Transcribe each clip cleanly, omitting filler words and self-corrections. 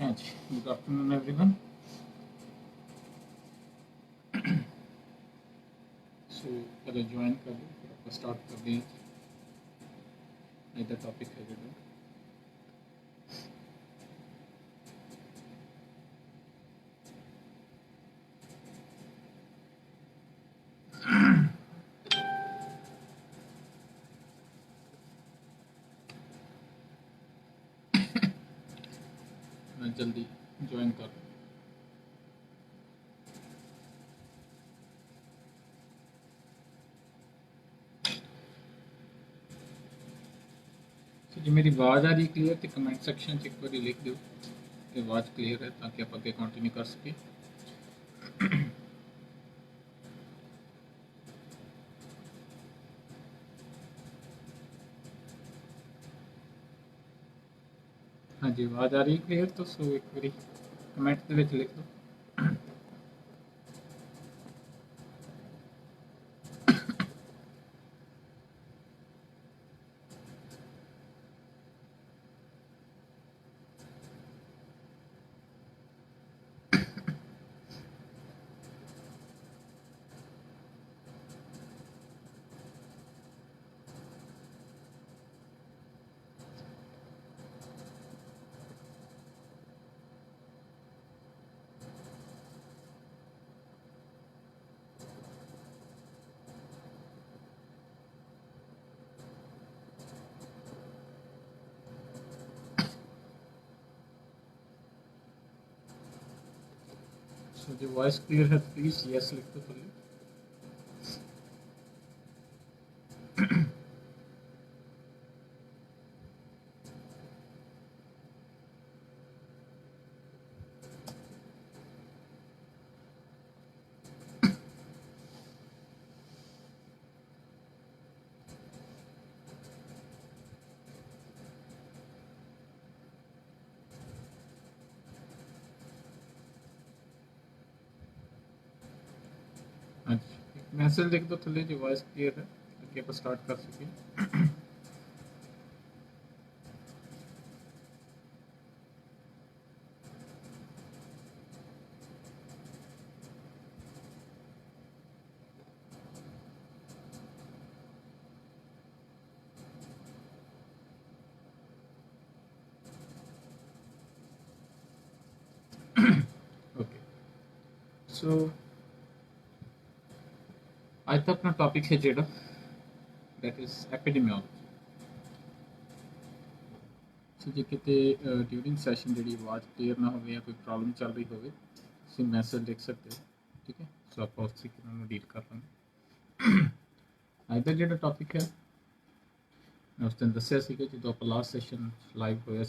हाँ जी, good afternoon everyone. सो पहले join कर लो, फिर आपका स्टार्ट कर दें। इधर टॉपिक है जो मैं जल्दी ज्वाइन कर लूँ। तो जी मेरी आवाज़ आ रही है क्लियर? तो कमेंट सेक्शन एक बार लिख दो कि आवाज़ क्लियर है, ताकि आप आगे कंटिन्यू कर सकें। हाँ जी, आवाज़ आ रही है क्लियर? तो सो एक बार कमेंट के लिख दो। सो जो वॉइस क्लियर है तो प्लीज़ यस लिख दो पहले। हाँ जी, एक मैसेज लिख दो थले जो वॉइस क्लियर है, ताकि आप स्टार्ट कर सकें। ओके, सो आज का अपना टॉपिक है जेड़ा दैट इज एपिडेमियोलॉजी। सो जे किते ड्यूरिंग सैशन जी आवाज़ क्लीयर ना हो या कोई प्रॉब्लम चल रही हो, तुम मैसेज लिख सकते हो, ठीक है। सो आप उस तरीके नाल डील कर लेंगे। आज का जो टॉपिक है मैं उस दिन दसिया जो आप लास्ट सैशन लाइव होया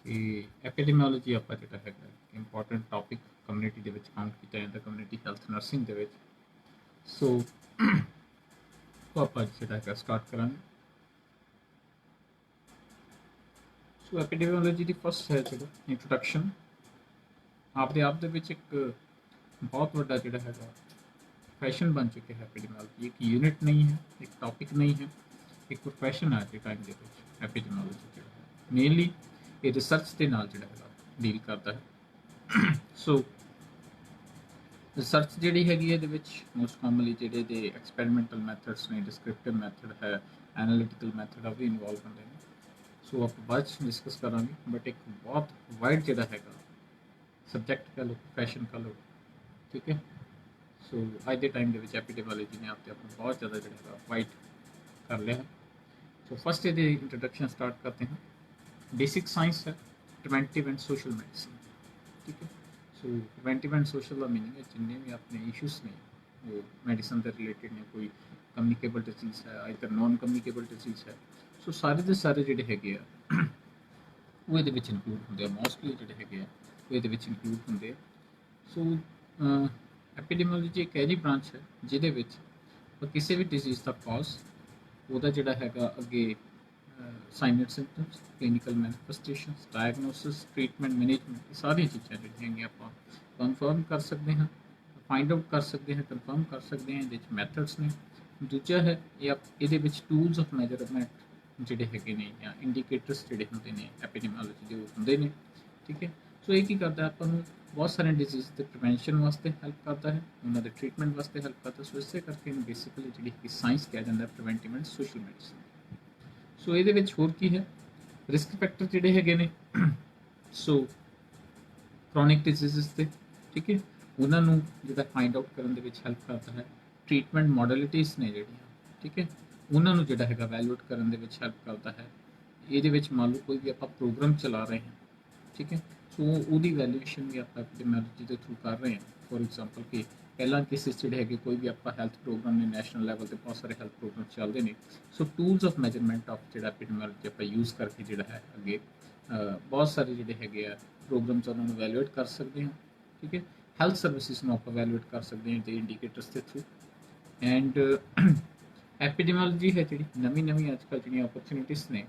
कि एपिडेमियोलॉजी आप जो है इंपॉर्टेंट टॉपिक कम्यूनिटी के काउंट किया जाता, कम्यूनिटी हैल्थ नर्सिंग के। सो तो आप जो है स्टार्ट करा। सो एपिडेमियोलॉजी की फर्स्ट है जो इंट्रोडक्शन आपके आप दे विच एक बहुत बड़ा जो है प्रोफैशन बन चुके हैं। एपिडेमियोलॉजी एक यूनिट नहीं है, एक टॉपिक नहीं है, एक प्रोफैशन है। आज टाइम के एपिडेमियोलॉजी जो है मेनली ये रिसर्च के नाल जो है डील करता है। सो रिसर्च जी हैगी मोस्ट कॉमनली जोड़े एक्सपैरीमेंटल मैथड्स ने, डिस्क्रिप्टिव मैथड है, एनालिटिकल मैथड भी इनवॉल्व होंगे हैं। सो आप बाद डिस्कस करा, बट एक बहुत वाइड जोड़ा है सबजैक्ट कह लो, प्रोफैशन कह लो, ठीक है। सो अज के टाइम के एपिडेमियोलॉजी ने आपने अपना बहुत ज़्यादा जो वाइड कर लिया है। सो फर्स्ट ये इंट्रोडक्शन स्टार्ट करते हैं। बेसिक साइंस है प्रिवेंटिव एंड सोशल मेडिसिन, ठीक है। सो प्रिवेंटिव एंड सोशल का मीनिंग है जिन्हें भी अपने इशूज़ ने वो मेडिसिन से रिलेटेड ने, कोई कम्युनिकेबल डिजीज़ है, इधर नॉन कम्युनिकेबल डिजीज़ है। सो सारे के सारे जोड़े है वो ये इनकलूड होंगे, मोस्टली जोड़े है वो ये इनकलूड होंगे। सो एपिडेमियोलॉजी एक ऐसी ब्रांच है जिद किसी भी डिजीज़ का कॉज वह जोड़ा है अगे sign and symptoms, clinical manifestation, diagnosis, treatment, management, सारी चीज़ा जो आप कन्फर्म कर सकते हैं, फाइंड आउट कर सकते हैं, कन्फर्म कर सकते हैं। ये मैथड्स ने दूजा है ये टूल्स ऑफ मैजरमेंट जोड़े है या इंडीकेटर्स जोड़े होंगे ने एपिडेमियोलॉजी के होंगे ने ठीक है। सो ਇਹ ਕੀ ਕਰਦਾ ਆਪਾਂ ਨੂੰ ਬਹੁਤ ਸਾਰੇ ਡਿਜ਼ੀਜ਼ ਦੇ ਪ੍ਰੀਵੈਂਸ਼ਨ ਵਾਸਤੇ ਹੈਲਪ ਕਰਦਾ ਹੈ, ਉਹਨਾਂ ਦੇ ਟ੍ਰੀਟਮੈਂਟ ਵਾਸਤੇ ਹੈਲਪ ਕਰਦਾ। ਸੋ ਇਸੇ ਕਰਕੇ ਇਹਨੂੰ ਬੇਸਿਕਲੀ ਜਿਹੜੀ ਕਿ ਸਾਇੰਸ ਕਿਹਾ ਜਾਂਦਾ ਪ੍ਰੀਵੈਂਟਿਵ ਐਂਡ ਸੋਸ਼ਲ ਮੈਡੀਸਨ। ਸੋ ਇਹਦੇ ਵਿੱਚ ਹੋਰ ਕੀ ਹੈ, ਰਿਸਕ ਫੈਕਟਰ ਜਿਹੜੇ ਹੈਗੇ ਨੇ, ਸੋ ਕ੍ਰੋਨਿਕ ਡਿਜ਼ੀਜ਼ਸ ਤੇ, ਠੀਕ ਹੈ, ਉਹਨਾਂ ਨੂੰ ਜਿਹੜਾ ਫਾਈਂਡ ਆਊਟ ਕਰਨ ਦੇ ਵਿੱਚ ਹੈਲਪ ਕਰਦਾ ਹੈ। ਟ੍ਰੀਟਮੈਂਟ ਮੋਡਲਿਟੀਜ਼ ਨੇ ਜਿਹੜੀਆਂ, ਠੀਕ ਹੈ, ਉਹਨਾਂ ਨੂੰ ਜਿਹੜਾ ਹੈਗਾ ਵੈਲੂਏਟ ਕਰਨ ਦੇ ਵਿੱਚ ਹੈਲਪ ਕਰਦਾ ਹੈ। ਇਹਦੇ ਵਿੱਚ ਮੰਨ ਲਓ ਕੋਈ ਵੀ ਆਪਾਂ ਪ੍ਰੋਗਰਾਮ ਚਲਾ ਰਹੇ ਹਾਂ, ਠੀਕ ਹੈ, ਸੋ ਉਹਦੀ ਵੈਲੂਏਸ਼ਨ ਵੀ ਆਪਾਂ ਐਪੀਡੈਮੀਓਲੋਜੀ ਦੇ ਥਰੂ ਕਰ ਰਹੇ ਹਾਂ। ਫੋਰ ਐਗਜ਼ਾਮਪਲ ਕਿ ਪਹਿਲਾਂ ਕੇਸਿਸ ਜਿਹੜੇ ਹੈਗੇ ਕੋਈ ਵੀ ਆਪਾਂ ਹੈਲਥ ਪ੍ਰੋਗਰਾਮ ਨੇ, ਨੈਸ਼ਨਲ ਲੈਵਲ ਤੇ ਬਹੁਤ ਸਾਰੇ ਹੈਲਥ ਪ੍ਰੋਗਰਾਮ ਚੱਲਦੇ ਨੇ। ਸੋ ਟੂਲਸ ਆਫ ਮੈਜਰਮੈਂਟ ਆਫ ਜਿਹੜਾ ਐਪੀਡੈਮੀਓਲੋਜੀ ਆਪਾਂ ਯੂਜ਼ ਕਰਕੇ ਜਿਹੜਾ ਹੈ ਅੱਗੇ ਬਹੁਤ ਸਾਰੇ ਜਿਹੜੇ ਹੈਗੇ ਆ ਪ੍ਰੋਗਰਾਮਸ ਉਹਨਾਂ ਨੂੰ ਵੈਲੂਏਟ ਕਰ ਸਕਦੇ ਹਾਂ, ਠੀਕ ਹੈ। ਹੈਲਥ ਸਰਵਿਸਿਜ਼ ਨੂੰ ਆਪਾਂ ਵੈਲੂਏਟ ਕਰ ਸਕਦੇ ਹਾਂ ਤੇ ਇੰਡੀਕੇਟਰਸ ਦੇ ਥਰੂ। ਐਂਡ ਐਪੀਡੈਮੀਓਲੋਜੀ ਹੈ ਜਿਹੜੀ ਨਵੀਂ ਅੱਜ ਕੱਲ੍ਹ ਜਿਹੜੀਆਂ ਓਪਰਚੁਨਿਟੀਜ਼ ਨੇ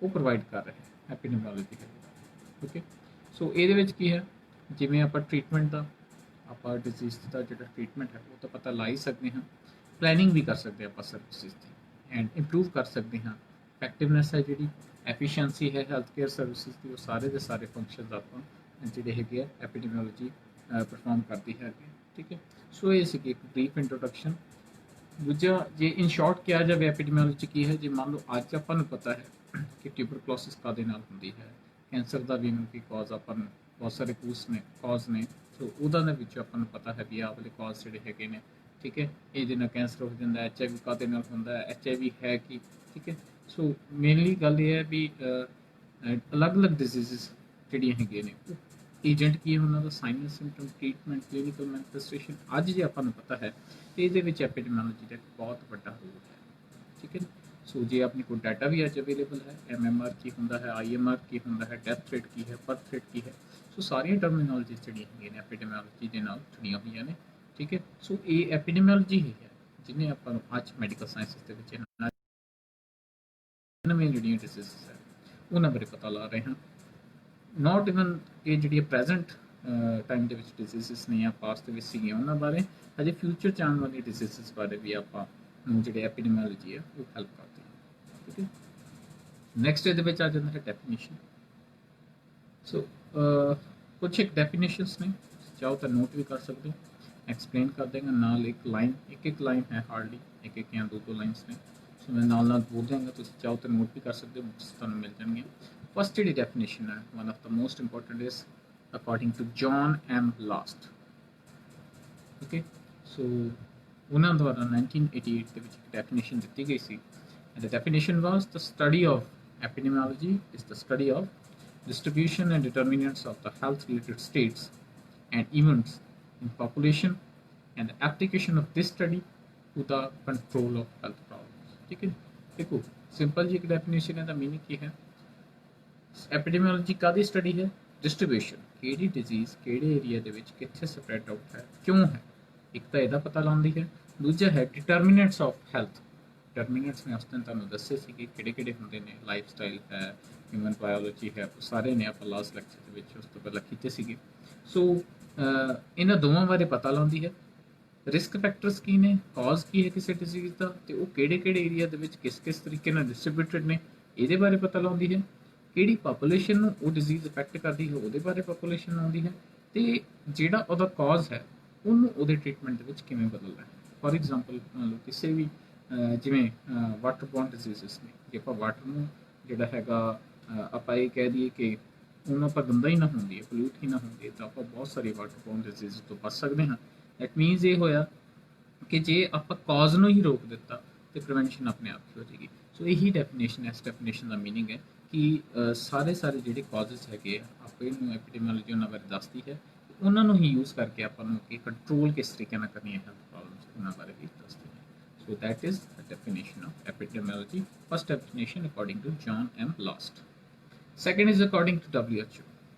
ਉਹ ਪ੍ਰੋਵਾਈਡ ਕਰ ਰਿਹਾ ਹੈ ਐਪੀਡੈਮੀਓਲੋਜੀ ਹੈ, ਓਕੇ। ਸੋ ਇਹਦੇ ਵਿੱਚ ਕੀ ਹੈ, ਜਿਵੇਂ ਆਪਾਂ ਟ੍ਰੀਟਮੈਂਟ ਦਾ, ਆਪਾਂ ਡਿਜ਼ੀਜ਼ ਦਾ ਜਿਹੜਾ ਟ੍ਰੀਟਮੈਂਟ ਹੈ ਉਹ ਤਾਂ ਪਤਾ ਲਾ ਹੀ ਸਕਦੇ ਹਾਂ, ਪਲੈਨਿੰਗ ਵੀ ਕਰ ਸਕਦੇ ਹਾਂ ਆਪਾਂ ਸਰਵਿਸਿਜ਼ ਦੀ, ਐਂਡ ਇੰਪਰੂਵ ਕਰ ਸਕਦੇ ਹਾਂ ਇਫੈਕਟਿਵਨੈਸ ਹੈ ਜਿਹੜੀ, ਐਫੀਸ਼ੀਐਂਸੀ ਹੈ ਹੈਲਥ ਕੇਅਰ ਸਰਵਿਸਿਜ਼ ਦੀ, ਉਹ ਸਾਰੇ ਦੇ ਸਾਰੇ ਫੰਕਸ਼ਨਸ ਆਪਾਂ ਜਿਹੜੇ ਹੈਗੇ ਆ ਐਪੀਡੈਮੀਓਲੋਜੀ ਪਰਫਾਰਮ ਕਰਦੀ ਹੈ, ਠੀਕ ਹੈ। ਸੋ ਇਹ ਸੀ ਇੱਕ ਬਰੀਫ ਇੰਟਰੋਡਕਸ਼ਨ। ਦੂਜਾ, ਜੇ ਇਨ ਸ਼ਾਰਟ ਕਿਹਾ ਜਾਵੇ ਐਪੀਡੈਮੀਓਲੋਜੀ ਕੀ ਹੈ, ਜੇ ਮੰਨ ਲਓ ਅੱਜ ਆਪਾਂ ਨੂੰ ਪਤਾ ਹੈ ਕਿ ਟਿਊਬਰਕਲੋਸਿਸ ਕਾਹਦੇ ਨਾਲ ਹੁੰਦੀ ਹੈ, ਕੈਂਸਰ ਦਾ ਵੀ ਕੀ ਕਾਜ਼ ਆਪਾਂ ਨੂੰ ਬਹੁਤ ਸਾਰੇ ਕਾਜ਼ ਨੇ। ਸੋ ਉਹਦਾ ਦੇ ਵਿੱਚ ਆਪਾਂ ਨੂੰ ਪਤਾ ਹੈ ਵੀ ਆਹ ਵਾਲੇ ਕਾਜ਼ ਜਿਹੜੇ ਹੈਗੇ ਨੇ, ਠੀਕ ਹੈ, ਇਹਦੇ ਨਾਲ ਕੈਂਸਰ ਹੋ ਜਾਂਦਾ। HIV ਕਾਹਦੇ ਨਾਲ ਹੁੰਦਾ ਹੈ, HIV ਹੈ ਕੀ, ਠੀਕ ਹੈ। ਸੋ ਮੇਨਲੀ ਗੱਲ ਇਹ ਹੈ ਵੀ ਅਲੱਗ-ਅਲੱਗ ਡਿਜ਼ੀਜ਼ਸ ਜਿਹੜੀਆਂ ਹੈਗੀਆਂ ਨੇ, ਏਜੰਟ ਕੀ ਹੈ ਉਹਨਾਂ ਦਾ, sign symptom, treatment, clinical manifestation, ਅੱਜ ਜੇ ਆਪਾਂ ਨੂੰ ਪਤਾ ਹੈ ਤੇ ਇਹਦੇ ਵਿੱਚ ਐਪੀਡੈਮੀਓਲੋਜੀ ਦਾ ਬਹੁਤ ਵੱਡਾ ਰੋਲ ਹੈ, ਠੀਕ ਹੈ। ਸੋ ਜੇ ਆਪਣੇ ਕੋਲ ਡਾਟਾ ਵੀ ਅੱਜ ਅਵੇਲੇਬਲ ਹੈ, MMR ਕੀ ਹੁੰਦਾ ਹੈ, IMR ਕੀ ਹੁੰਦਾ ਹੈ, ਡੈਥ ਰੇਟ ਕੀ ਹੈ, ਬਰਥ ਰੇਟ ਕੀ ਹੈ, ਸੋ ਸਾਰੀਆਂ ਟਰਮੀਨੋਲੋਜੀਜ਼ ਜਿਹੜੀਆਂ ਹੈਗੀਆਂ ਨੇ ਐਪੀਡੈਮੀਓਲੋਜੀ ਦੇ ਨਾਲ ਜੁੜੀਆਂ ਹੋਈਆਂ ਨੇ, ਠੀਕ ਹੈ। ਸੋ ਇਹ ਐਪੀਡੈਮੀਓਲੋਜੀ ਹੀ ਹੈ ਜਿਹਨੇ ਆਪਾਂ ਨੂੰ ਅੱਜ ਮੈਡੀਕਲ ਸਾਇੰਸਿਸ ਦੇ ਵਿੱਚ ਨਵੀਆਂ ਜਿਹੜੀਆਂ ਡਿਜ਼ੀਜ਼ਸ ਹੈ ਉਹਨਾਂ ਬਾਰੇ ਪਤਾ ਲਾ ਰਹੇ ਹਾਂ। ਨਾਟ ਇਵਨ ਇਹ ਜਿਹੜੀਆਂ ਪ੍ਰੈਜ਼ੈਂਟ ਟਾਈਮ ਦੇ ਵਿੱਚ ਡਿਜ਼ੀਜ਼ਸ ਨੇ ਜਾਂ ਪਾਸਟ ਦੇ ਵਿੱਚ ਸੀਗੀਆਂ ਉਹਨਾਂ ਬਾਰੇ, ਅਜੇ ਫਿਊਚਰ 'ਚ ਆਉਣ ਵਾਲੀ ਡਿਜ਼ੀਜ਼ਸ ਬਾਰੇ ਵੀ ਆਪਾਂ ਨੂੰ ਜਿਹੜੇ ਐਪੀਡੈਮੀਓਲੋਜੀ ਹੈ ਉਹ ਹੈਲਪ ਕਰਦੀ ਹੈ, ਠੀਕ ਹੈ। ਨੈਕਸਟ ਇਹਦੇ ਵਿੱਚ ਆ ਜਾਂਦਾ ਹੈ ਡੈਫੀਨੇਸ਼ਨ। ਸੋ ਕੁਛ ਇੱਕ ਡੈਫੀਨੇਸ਼ਨਸ ਨੇ, ਚਾਹੋ ਤਾਂ ਨੋਟ ਵੀ ਕਰ ਸਕਦੇ ਹੋ, ਐਕਸਪਲੇਨ ਕਰ ਦੇਗਾ ਨਾਲ ਇੱਕ ਲਾਈਨ ਹੈ, ਹਾਰਡਲੀ ਇੱਕ ਜਾਂ ਦੋ ਲਾਈਨਸ ਨੇ। ਸੋ ਮੈਂ ਨਾਲ ਬੋਲ ਜਾਵਾਂਗਾ, ਤੁਸੀਂ ਚਾਹੋ ਤਾਂ ਨੋਟ ਵੀ ਕਰ ਸਕਦੇ ਹੋ, ਬੁੱਕਸ ਤੁਹਾਨੂੰ ਮਿਲ ਜਾਣਗੀਆਂ। ਫਸਟ ਜਿਹੜੀ ਡੈਫੀਨੇਸ਼ਨ ਹੈ, one of the most important is according to John M. Last, okay. So ਉਹਨਾਂ ਦੁਆਰਾ 1988 ਦੇ ਵਿੱਚ ਇੱਕ ਡੈਫੀਨੇਸ਼ਨ ਦਿੱਤੀ ਗਈ ਸੀ, and the definition was the study of epidemiology is the study of distribution and determinants of the health related states and events in population and the application of this study to the control of health problems, ठीक है। देखो simple जी एक definition है, the meaning की है epidemiology कादी study है, distribution, ਕਿਹੜੀ disease ਕਿਹੜੇ ਏਰੀਆ ਦੇ ਵਿੱਚ ਕਿੱਥੇ ਸਪਰੈਡ ਆਊਟ ਹੈ, ਕਿਉਂ ਹੈ, ਇੱਕ ਤਾਂ ਇਹਦਾ ਪਤਾ ਲਾਉਂਦੀ ਹੈ। ਦੂਜਾ ਹੈ ਡਿਟਰਮੀਨੈਂਟਸ ਆਫ ਹੈਲਥ। ਡਿਟਰਮੀਨੈਂਟਸ ਮੈਂ ਉਸ ਦਿਨ ਤੁਹਾਨੂੰ ਦੱਸੇ ਸੀ ਕਿ ਕਿਹੜੇ ਹੁੰਦੇ ਨੇ, ਲਾਈਫ ਸਟਾਈਲ ਹੈ, ਹਿਊਮਨ ਬਾਇਓਲੋਜੀ ਹੈ, ਉਹ ਸਾਰੇ ਨੇ ਆਪਾਂ ਲਾਸਟ ਲੈਕਚਰ ਦੇ ਵਿੱਚ ਉਸ ਤੋਂ ਪਹਿਲਾਂ ਕੀਤੇ ਸੀਗੇ। ਸੋ ਇਹਨਾਂ ਦੋਵਾਂ ਬਾਰੇ ਪਤਾ ਲਾਉਂਦੀ ਹੈ। ਰਿਸਕ ਫੈਕਟਰਸ ਕੀ ਨੇ, ਕਾਜ਼ ਕੀ ਹੈ ਕਿਸੇ ਡਿਜ਼ੀਜ਼ ਦਾ, ਤੇ ਉਹ ਕਿਹੜੇ ਏਰੀਆ ਦੇ ਵਿੱਚ ਕਿਸ ਤਰੀਕੇ ਨਾਲ ਡਿਸਟ੍ਰੀਬਿਊਟਡ ਨੇ, ਇਹਦੇ ਬਾਰੇ ਪਤਾ ਲਾਉਂਦੀ ਹੈ। ਕਿਹੜੀ ਪਾਪੂਲੇਸ਼ਨ ਨੂੰ ਉਹ ਡਿਜ਼ੀਜ਼ ਇਫੈਕਟ ਕਰਦੀ ਹੈ ਉਹਦੇ ਬਾਰੇ ਪਾਪੂਲੇਸ਼ਨ ਆਉਂਦੀ ਹੈ, ਤੇ ਜਿਹੜਾ ਉਹਦਾ ਕਾਜ਼ ਹੈ ਉਹਨੂੰ ਉਹਦੇ ਟ੍ਰੀਟਮੈਂਟ ਦੇ ਵਿੱਚ ਕਿਵੇਂ ਬਦਲਣਾ ਹੈ। ਫੋਰ ਐਗਜ਼ਾਮਪਲ ਮੰਨ ਲਓ ਕਿਸੇ ਵੀ ਜਿਵੇਂ ਵਾਟਰ ਬੋਰਨ ਡਿਜ਼ੀਜ਼ਸ ਨੇ, ਜੇ ਆਪਾਂ ਵਾਟਰ ਨੂੰ ਜਿਹੜਾ ਹੈਗਾ ਆਪਾਂ ਇਹ ਕਹਿ ਦਈਏ ਕਿ ਉਹਨੂੰ ਆਪਾਂ ਗੰਦਾ ਹੀ ਨਾ ਹੁੰਦੀ ਹੈ, ਪੋਲਿਊਟ ਹੀ ਨਾ ਹੁੰਦੀ ਹੈ, ਤਾਂ ਆਪਾਂ ਬਹੁਤ ਸਾਰੇ ਵਾਟਰ ਬੋਰਨ ਡਿਜ਼ੀਜ਼ ਤੋਂ ਬਚ ਸਕਦੇ ਹਾਂ। ਦੈਟ ਮੀਨਸ ਇਹ ਹੋਇਆ ਕਿ ਜੇ ਆਪਾਂ ਕਾਜ਼ ਨੂੰ ਹੀ ਰੋਕ ਦਿੱਤਾ ਤੇ ਪ੍ਰੀਵੈਂਸ਼ਨ ਆਪਣੇ ਆਪ ਹੀ ਹੋ ਜਾਏਗੀ। ਸੋ ਇਹੀ ਡੈਫੀਨੇਸ਼ਨ, ਇਸ ਡੈਫੀਨੇਸ਼ਨ ਦਾ ਮੀਨਿੰਗ ਹੈ ਕਿ ਸਾਰੇ ਜਿਹੜੇ ਕਾਜ਼ਸ ਹੈਗੇ ਆ, ਆਪਾਂ ਇਹਨੂੰ ਐਪੀਡੈਮੀਓਲੋਜੀ ਉਹਨਾਂ ਬਾਰੇ ਦੱਸਦੀ ਹੈ, ਉਹਨਾਂ ਨੂੰ ਹੀ ਯੂਜ਼ ਕਰਕੇ ਆਪਾਂ ਨੂੰ ਕਿ ਕੰਟਰੋਲ ਕਿਸ ਤਰੀਕੇ ਨਾਲ ਕਰਨੀ ਹੈ ਹੈਲਥ ਪ੍ਰੋਬਲਮਸ, ਉਹਨਾਂ ਬਾਰੇ ਵੀ ਦੱਸਦੀ ਹੈ। So that is the definition of epidemiology, first definition according to John M. Last. Second is according to WHO,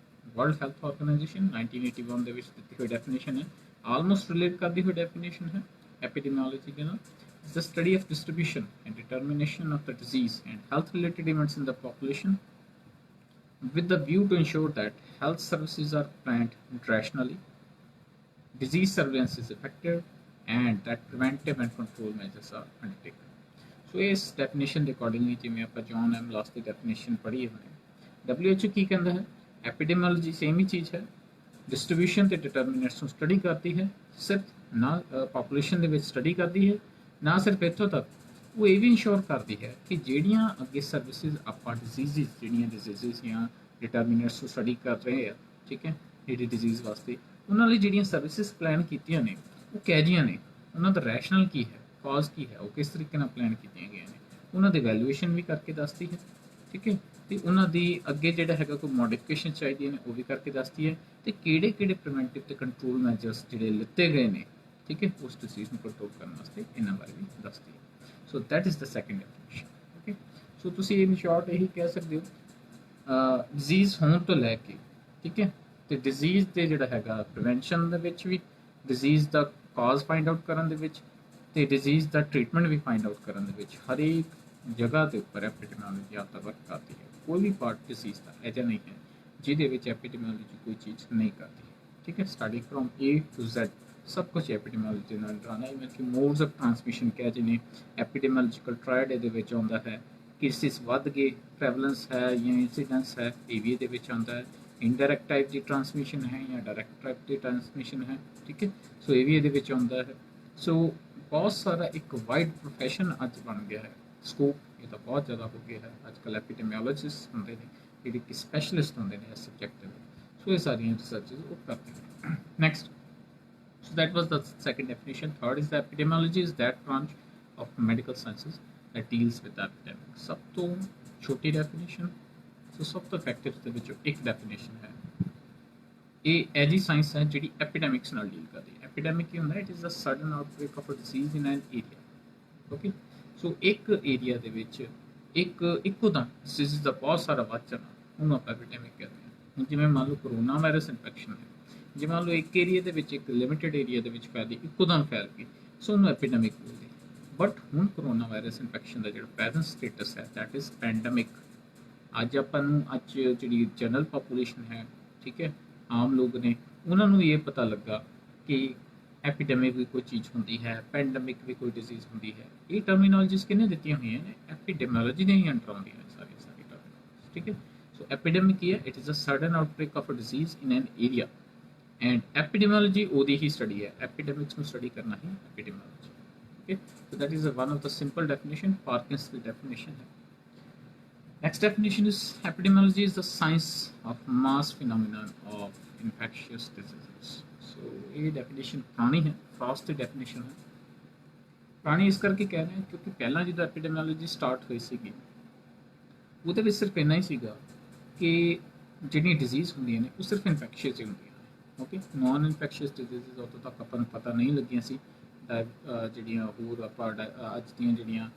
World Health Organization 1981 ਦੇ ਵਿੱਚ ਦਿੱਤੀ ਹੋਈ ਡੈਫੀਨੇਸ਼ਨ ਹੈ, ਆਲਮੋਸਟ ਰਿਲੇਟ ਕਰਦੀ ਹੋਈ ਡੈਫੀਨੇਸ਼ਨ ਹੈ ਐਪੀਡੈਮੀਓਲੋਜੀ ਦੇ ਨਾਲ। It's the study of distribution and determination of the disease and health related events in the population with the view to ensure that health services are planned rationally, disease surveillance is effective, and that preventive and control measures are undertaken. So ਇਸ definition ਦੇ accordingly ਜਿਵੇਂ ਆਪਾਂ John M. Last ਦੀ definition ਪੜ੍ਹੀ ਹੈ, WHO ਕੀ ਕਹਿੰਦਾ ਹੈ, epidemiology same ही चीज़ है, distribution ਤੇ ਡਿਟਰਮੀਨੈਂਟਸ ਨੂੰ ਸਟੱਡੀ ਕਰਦੀ ਹੈ, ਸਿਰਫ ਨਾ ਪਾਪੂਲੇਸ਼ਨ ਦੇ ਵਿੱਚ ਸਟੱਡੀ ਕਰਦੀ ਹੈ, ਨਾ ਸਿਰਫ ਇੱਥੋਂ ਤੱਕ ਉਹ ਇਹ ਵੀ ਇੰਸ਼ੋਰ ਕਰਦੀ ਹੈ ਕਿ ਜਿਹੜੀਆਂ ਅੱਗੇ ਸਰਵਿਸਿਜ਼ ਆਪਾਂ ਡਿਜ਼ੀਜ਼ਸ ਜਿਹੜੀਆਂ ਡਿਜ਼ੀਜ਼ਸ ਜਾਂ ਡਿਟਰਮੀਨੈਂਟਸ ਨੂੰ ਸਟੱਡੀ ਕਰ ਰਹੇ ਆ, ਠੀਕ ਹੈ, ਜਿਹੜੀ ਡਿਜ਼ੀਜ਼ ਵਾਸਤੇ ਉਹਨਾਂ ਲਈ ਜਿਹੜੀਆਂ ਸਰਵਿਸਿਜ਼ ਪਲਾਨ ਕੀਤੀਆਂ ਨੇ ਉਹ ਕਿਹੋ ਜਿਹੀਆਂ ਨੇ, ਉਹਨਾਂ ਦਾ ਰੈਸ਼ਨਲ ਕੀ ਹੈ, ਕਾਜ਼ ਕੀ ਹੈ, ਉਹ ਕਿਸ ਤਰੀਕੇ ਨਾਲ ਪਲਾਨ ਕੀਤੀਆਂ ਗਈਆਂ ਨੇ, ਉਹਨਾਂ ਦੀ ਵੈਲੂਏਸ਼ਨ ਵੀ ਕਰਕੇ ਦੱਸਦੀ ਹੈ, ਠੀਕ ਹੈ, ਤੇ ਉਹਨਾਂ ਦੀ ਅੱਗੇ ਜਿਹੜਾ ਹੈਗਾ ਕੋਈ ਮੋਡੀਫਿਕੇਸ਼ਨ ਚਾਹੀਦੀਆਂ ਨੇ ਉਹ ਵੀ ਕਰਕੇ ਦੱਸਦੀ ਹੈ, ਤੇ ਕਿਹੜੇ ਕਿਹੜੇ ਪ੍ਰੀਵੈਂਟਿਵ ਤੇ ਕੰਟਰੋਲ ਮੈਜਰਸ ਜਿਹੜੇ ਲਿੱਤੇ ਗਏ ਨੇ, ਠੀਕ ਹੈ, ਉਸ ਡਿਜ਼ੀਜ਼ ਨੂੰ ਕੰਟਰੋਲ ਕਰਨ ਵਾਸਤੇ ਇਹਨਾਂ ਬਾਰੇ ਵੀ ਦੱਸਦੀ ਹੈ। So that is the second definition. Okay, so ਤੁਸੀਂ ਇਨ ਸ਼ਾਰਟ ਇਹੀ ਕਹਿ ਸਕਦੇ ਹੋ ਡਿਜ਼ੀਜ਼ ਹੋਣ ਤੋਂ ਲੈ ਕੇ, ਠੀਕ ਹੈ, ਤੇ ਡਿਜ਼ੀਜ਼ ਦੇ ਜਿਹੜਾ ਹੈਗਾ ਪ੍ਰੀਵੈਂਸ਼ਨ ਦੇ ਵਿੱਚ ਵੀ, ਡਿਜ਼ੀਜ਼ ਦਾ ਕਾਜ਼ ਫਾਈਂਡ ਆਊਟ ਕਰਨ ਦੇ ਵਿੱਚ, ਤੇ ਡਿਜ਼ੀਜ਼ ਦਾ ਟ੍ਰੀਟਮੈਂਟ ਵੀ ਫਾਈਂਡ ਆਊਟ ਕਰਨ ਦੇ ਵਿੱਚ ਹਰੇਕ ਜਗ੍ਹਾ ਦੇ ਉੱਪਰ ਐਪੀਡੈਮੀਓਲੋਜੀ ਆਪਦਾ ਵਰਕ ਕਰਦੀ ਹੈ। ਕੋਈ ਵੀ ਪਾਰਟ ਡਿਜ਼ੀਜ਼ ਦਾ ਐਜਾ ਨਹੀਂ ਹੈ ਜਿਹਦੇ ਵਿੱਚ ਐਪੀਡੈਮੀਓਲੋਜੀ ਕੋਈ ਚੀਜ਼ ਨਹੀਂ ਕਰਦੀ, ਠੀਕ ਹੈ। Starting from A to Z ਸਭ ਕੁਝ ਐਪੀਡੈਮੀਓਲੋਜੀ ਨਾਲ ਡਰਾਣਾ, ਇਵਨ ਕਿ ਮੋਡਸ ਆਫ ਟ੍ਰਾਂਸਮਿਸ਼ਨ ਕਹਿ ਜਿਹਨੇ ਐਪੀਡੈਮੀਓਲੋਜੀਕਲ ਟ੍ਰਾਇਡ ਇਹਦੇ ਵਿੱਚ ਆਉਂਦਾ ਹੈ, ਕੇਸਿਸ ਵੱਧ ਗਏ, ਪ੍ਰੈਵਲੈਂਸ ਹੈ ਜਾਂ ਇੰਸੀਡੈਂਸ ਹੈ, ਇਹ ਵੀ ਇਹਦੇ ਵਿੱਚ ਆਉਂਦਾ ਹੈ, ਇਨਡਾਇਰੈਕਟ ਟਾਈਪ ਦੀ ਟ੍ਰਾਂਸਮਿਸ਼ਨ ਹੈ ਜਾਂ ਡਾਇਰੈਕਟ ਟਾਈਪ ਦੀ ਟ੍ਰਾਂਸਮਿਸ਼ਨ ਹੈ, ਠੀਕ ਹੈ, ਸੋ ਇਹ ਵੀ ਇਹਦੇ ਵਿੱਚ ਆਉਂਦਾ ਹੈ। ਸੋ ਬਹੁਤ ਸਾਰਾ ਇੱਕ ਵਾਈਡ ਪ੍ਰੋਫੈਸ਼ਨ ਅੱਜ ਬਣ ਗਿਆ ਹੈ, ਸਕੋਪ ਇਹ ਤਾਂ ਬਹੁਤ ਜ਼ਿਆਦਾ ਹੋ ਗਿਆ ਹੈ। ਅੱਜ ਕੱਲ੍ਹ ਐਪੀਡੈਮੀਓਲੋਜਿਸਟ ਹੁੰਦੇ ਨੇ ਜਿਹੜੇ ਕਿ ਸਪੈਸ਼ਲਿਸਟ ਹੁੰਦੇ ਨੇ ਇਸ ਸਬਜੈਕਟ ਦੇ, ਸੋ ਇਹ ਸਾਰੀਆਂ ਰਿਸਰਚਸ ਉਹ ਕਰਦੇ ਨੇ। Next, so that was the second definition. Third is the epidemiology is that branch of medical sciences that deals with the epidemic. ਸਭ ਤੋਂ ਛੋਟੀ ਡੈਫੀਨੇਸ਼ਨ, ਸੋ ਸਭ ਤੋਂ ਇਫੈਕਟਿਵ ਦੇ ਵਿੱਚੋਂ ਇੱਕ ਡੈਫੀਨੇਸ਼ਨ ਹੈ। ਇਹ ਐਜੀ ਸਾਇੰਸ ਹੈ ਜਿਹੜੀ ਐਪੀਡੈਮਿਕਸ ਨਾਲ ਡੀਲ ਕਰਦੀ ਹੈ। ਐਪੀਡੈਮਿਕ ਕੀ ਹੁੰਦਾ? It is a sudden outbreak of a disease in an area. Okay, so ਇੱਕ ਏਰੀਆ ਦੇ ਵਿੱਚ ਇੱਕੋ ਦਮ ਡਿਜ਼ੀਜ਼ ਦਾ ਬਹੁਤ ਸਾਰਾ ਵੱਧ ਜਾਣਾ, ਉਹਨੂੰ ਆਪਾਂ ਐਪੀਡੈਮਿਕ ਕਹਿੰਦੇ ਹਾਂ। ਹੁਣ ਜਿਵੇਂ ਮੰਨ ਲਓ ਕਰੋਨਾ ਵਾਇਰਸ ਇਨਫੈਕਸ਼ਨ ਹੈ, ਜੇ ਮੰਨ ਲਓ ਇੱਕ ਏਰੀਆ ਦੇ ਵਿੱਚ, ਇੱਕ ਲਿਮਿਟਡ ਏਰੀਆ ਦੇ ਵਿੱਚ ਫੈਲਦੀ, ਇੱਕੋ ਦਮ ਫੈਲ ਗਈ, ਸੋ ਉਹਨੂੰ ਐਪੀਡੈਮਿਕ ਬੋਲਦੇ। ਬਟ ਹੁਣ ਕਰੋਨਾ ਵਾਇਰਸ ਇਨਫੈਕਸ਼ਨ ਦਾ ਜਿਹੜਾ ਪ੍ਰੈਜ਼ੈਂਟ ਸਟੇਟਸ ਹੈ ਦੈਟ ਇਜ਼ ਪੈਂਡੈਮਿਕ। ਅੱਜ ਆਪਾਂ ਨੂੰ ਜਿਹੜੀ ਜਨਰਲ ਪਾਪੂਲੇਸ਼ਨ ਹੈ, ਠੀਕ ਹੈ, ਆਮ ਲੋਕ ਨੇ, ਉਹਨਾਂ ਨੂੰ ਇਹ ਪਤਾ ਲੱਗਾ ਕਿ ਐਪੀਡੈਮਿਕ ਵੀ ਕੋਈ ਚੀਜ਼ ਹੁੰਦੀ ਹੈ, ਪੈਂਡੈਮਿਕ ਵੀ ਕੋਈ ਡਿਜ਼ੀਜ਼ ਹੁੰਦੀ ਹੈ। ਇਹ ਟਰਮੀਨੋਲੋਜੀਜ਼ ਕਿਹਨੇ ਦਿੱਤੀਆਂ ਹੋਈਆਂ ਨੇ? ਐਪੀਡੈਮੀਓਲੋਜੀ ਨੇ ਹੀ ਅੰਡਰ ਆਉਂਦੀਆਂ ਨੇ ਸਾਰੀ ਟਰਮੀਨੋਲੋਜੀ, ਠੀਕ ਹੈ। ਸੋ ਐਪੀਡੈਮਿਕ ਕੀ ਹੈ? It is a sudden outbreak of a disease in an area, and epidemiology ਉਹਦੀ ਹੀ ਸਟੱਡੀ ਹੈ। ਐਪੀਡੈਮਿਕਸ ਨੂੰ ਸਟੱਡੀ ਕਰਨਾ ਹੀ epidemiology. Okay, so that is one of the simple definition, Parkins ਦੀ ਡੈਫੀਨੇਸ਼ਨ ਹੈ। Next definition is epidemiology is the science of mass phenomenon of infectious diseases. So ये definition पुरानी है, frost की definition है। पुरानी इस करके कह रहे हैं क्योंकि पहला जो epidemiology start हुई सीगी ਉਹਦੇ ਵਿੱਚ ਸਿਰਫ ਇੰਨਾ ਹੀ ਸੀਗਾ ਕਿ ਜਿਹੜੀਆਂ ਡਿਜ਼ੀਜ਼ ਹੁੰਦੀਆਂ ਨੇ ਉਹ ਸਿਰਫ ਇਨਫੈਕਸ਼ੀਅਸ ਹੀ ਹੁੰਦੀਆਂ ਨੇ। ਓਕੇ, ਨਾਨ ਇਨਫੈਕਸ਼ੀਅਸ ਡਿਜ਼ੀਜ਼ਸ ਉਦੋਂ ਤੱਕ ਆਪਾਂ ਨੂੰ ਪਤਾ ਨਹੀਂ ਲੱਗੀਆਂ ਸੀ। ਜਿਹੜੀਆਂ ਹੋਰ ਆਪਾਂ ਅੱਜ ਦੀਆਂ ਜਿਹੜੀਆਂ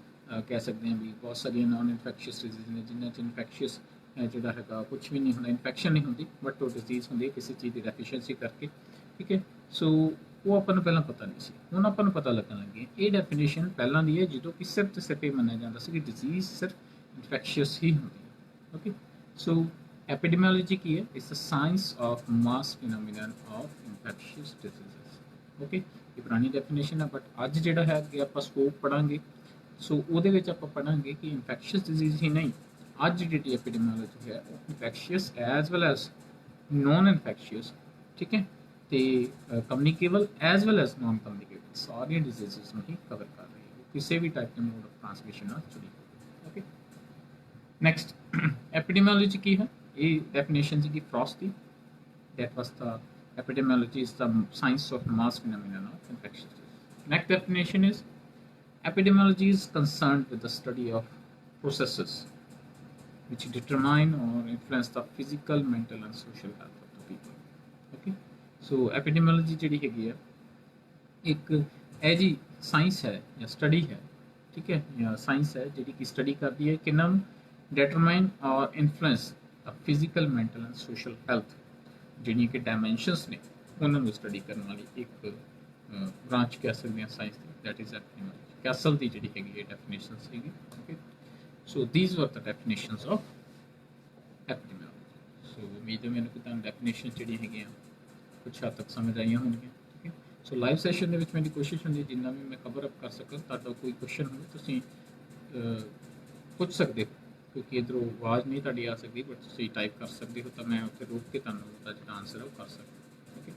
ਕਹਿ ਸਕਦੇ ਹਾਂ ਵੀ ਬਹੁਤ ਸਾਰੀਆਂ ਨਾਨ ਇਨਫੈਕਸ਼ੀਅਸ ਡਿਜ਼ੀਜ਼ ਨੇ ਜਿਨ੍ਹਾਂ 'ਚ ਇਨਫੈਕਸ਼ੀਅਸ ਜਿਹੜਾ ਹੈਗਾ ਕੁਛ ਵੀ ਨਹੀਂ ਹੁੰਦਾ, ਇਨਫੈਕਸ਼ਨ ਨਹੀਂ ਹੁੰਦੀ, ਬਟ ਉਹ ਡਿਜ਼ੀਜ਼ ਹੁੰਦੀ ਹੈ ਕਿਸੇ ਚੀਜ਼ ਦੀ ਡੈਫੀਸ਼ੀਐਂਸੀ ਕਰਕੇ, ਠੀਕ ਹੈ। ਸੋ ਉਹ ਆਪਾਂ ਨੂੰ ਪਹਿਲਾਂ ਪਤਾ ਨਹੀਂ ਸੀ, ਹੁਣ ਆਪਾਂ ਨੂੰ ਪਤਾ ਲੱਗਣ ਲੱਗੇ। ਇਹ ਡੈਫੀਨੇਸ਼ਨ ਪਹਿਲਾਂ ਦੀ ਹੈ ਜਦੋਂ ਕਿ ਸਿਰਫ ਤੇ ਸਿਰਫ ਇਹ ਮੰਨਿਆ ਜਾਂਦਾ ਸੀ ਕਿ ਡਿਜ਼ੀਜ਼ ਸਿਰਫ ਇਨਫੈਕਸ਼ੀਅਸ ਹੀ ਹੁੰਦੀ ਹੈ। ਓਕੇ, ਸੋ ਐਪੀਡੈਮੀਓਲੋਜੀ ਕੀ ਹੈ? It's a science of mass phenomenon of infectious diseases. Okay, ਇਹ ਪੁਰਾਣੀ ਡੈਫੀਨੇਸ਼ਨ ਹੈ, ਬਟ ਅੱਜ ਜਿਹੜਾ ਹੈ ਕਿ ਆਪਾਂ ਸਕੋਪ ਪੜਾਂਗੇ, ਸੋ ਉਹਦੇ ਵਿੱਚ ਆਪਾਂ ਪੜਾਂਗੇ ਕਿ ਇਨਫੈਕਸ਼ੀਅਸ ਡਿਜ਼ੀਜ਼ ਹੀ ਨਹੀਂ, ਅੱਜ ਜਿਹੜੀ ਐਪੀਡੈਮੀਓਲੋਜੀ ਹੈ ਉਹ infectious as well as non infectious, ਠੀਕ ਹੈ, ਤੇ communicable as well as non communicable ਸਾਰੀਆਂ ਡਿਜ਼ੀਜ਼ਸ ਨੂੰ ਹੀ ਕਵਰ ਕਰ ਰਹੀ ਹੈ, ਕਿਸੇ ਵੀ ਟਾਈਪ ਦੇ ਮੋਡ ਆਫ ਟ੍ਰਾਂਸਮਿਸ਼ਨ ਨਾਲ ਜੁੜੀ। ਓਕੇ, ਨੈਕਸਟ ਐਪੀਡੈਮੀਓਲੋਜੀ ਕੀ ਹੈ? ਇਹ ਡੈਫੀਨੇਸ਼ਨ ਸੀਗੀ frost the, that was the epidemiology is the science of mass phenomenon of infectious disease. Next definition is epidemiology is concerned with the study of processes which determine or influence the physical, mental and social health of the people. Okay, so epidemiology ਜਿਹੜੀ ਹੈਗੀ ਆ ਇੱਕ ਐਜੀ science ਹੈ ਜਾਂ study ਹੈ, ਠੀਕ ਹੈ, ਜਾਂ ਸਾਇੰਸ ਹੈ ਜਿਹੜੀ ਕਿ ਸਟੱਡੀ ਕਰਦੀ ਹੈ ਕਿੰਨਾਂ ਨੂੰ? ਡਿਟਰਮਾਈਨ ਔਰ influence the physical, mental and social health, ਜਿਹੜੀਆਂ ਕਿ ਡਾਇਮੈਂਸ਼ਨਸ ਨੇ ਉਹਨਾਂ ਨੂੰ ਸਟੱਡੀ ਕਰਨ ਵਾਲੀ ਇੱਕ ਬ੍ਰਾਂਚ ਕਹਿ ਸਕਦੇ ਹਾਂ science the, that is ਐਪੀਡੈਮੀਓਲੋਜੀ। Castell ਦੀ ਜਿਹੜੀ ਹੈਗੀ ਹੈ ਡੈਫੀਨੇਸ਼ਨ ਸੀਗੀ। ਓਕੇ, ਸੋ ਥੀਸ ਵਰ ਦ ਡੈਫੀਨੇਸ਼ਨਸ ਆਫ ਐਪੀਡੈਮੀਓਲੋਜੀ। ਸੋ ਉਮੀਦ ਹੈ ਮੈਨੂੰ ਕਿ ਤੁਹਾਨੂੰ ਡੈਫੀਨੇਸ਼ਨ ਜਿਹੜੀਆਂ ਹੈਗੀਆਂ ਕੁਛ ਹੱਦ ਤੱਕ ਸਮਝ ਆਈਆਂ ਹੋਣਗੀਆਂ, ਠੀਕ ਹੈ। ਸੋ ਲਾਈਵ ਸੈਸ਼ਨ ਦੇ ਵਿੱਚ ਮੇਰੀ ਕੋਸ਼ਿਸ਼ ਹੁੰਦੀ ਹੈ ਜਿੰਨਾ ਵੀ ਮੈਂ ਕਵਰ ਅਪ ਕਰ ਸਕਾਂ। ਤੁਹਾਡਾ ਕੋਈ ਕੁਐਸਚਨ ਹੋਵੇ ਤੁਸੀਂ ਪੁੱਛ ਸਕਦੇ ਹੋ, क्योंकि इधरों आवाज़ नहीं ਤੁਹਾਡੀ आ सकती बट ਤੁਸੀਂ टाइप कर सकते हो तो मैं ਉੱਥੇ रोक के ਤੁਹਾਨੂੰ ਉਹਦਾ ਜਿਹੜਾ ਆਨਸਰ ਹੈ ਉਹ ਕਰ ਸਕਦਾ okay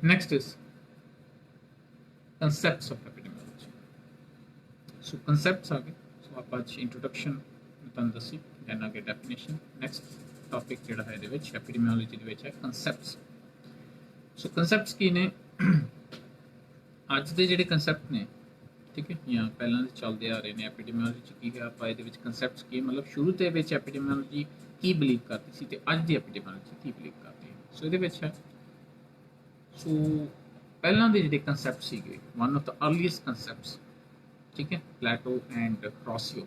next is concepts of epidemiology. So concepts आ गए. So आप आज introduction ਤੁਹਾਨੂੰ ਦੱਸੀ then आगे definition. Next topic ਜਿਹੜਾ ਹੈ ਇਹਦੇ ਵਿੱਚ epidemiology ਦੇ ਵਿੱਚ ਹੈ concepts. So concepts ਕੀ ਨੇ ਅੱਜ ਦੇ ਜਿਹੜੇ concept ਨੇ ਠੀਕ ਹੈ ਜਾਂ ਪਹਿਲਾਂ ਦੇ ਚੱਲਦੇ ਆ ਰਹੇ ਨੇ epidemiology ਚ ਕੀ ਹੈ ਆਪਾਂ ਇਹਦੇ ਵਿੱਚ concepts ਕੀ ਮਤਲਬ ਸ਼ੁਰੂ ਦੇ ਵਿੱਚ epidemiology ਕੀ ਬਲੀਵ ਕਰਦੀ ਸੀ ਤੇ ਅੱਜ ਦੀ epidemiology ਕੀ ਬਲੀਵ ਕਰਦੀ ਹੈ ਸੋ ਇਹਦੇ ਵਿੱਚ ਹੈ ਸੋ ਪਹਿਲਾਂ ਦੇ ਜਿਹੜੇ ਕਨਸੈਪਟ ਸੀਗੇ ਵਨ ਆਫ ਦਾ ਅਰਲੀਐਸਟ ਕਨਸੈਪਟਸ ਠੀਕ ਹੈ ਪਲੈਟੋ ਐਂਡ ਰੋਸੀਓ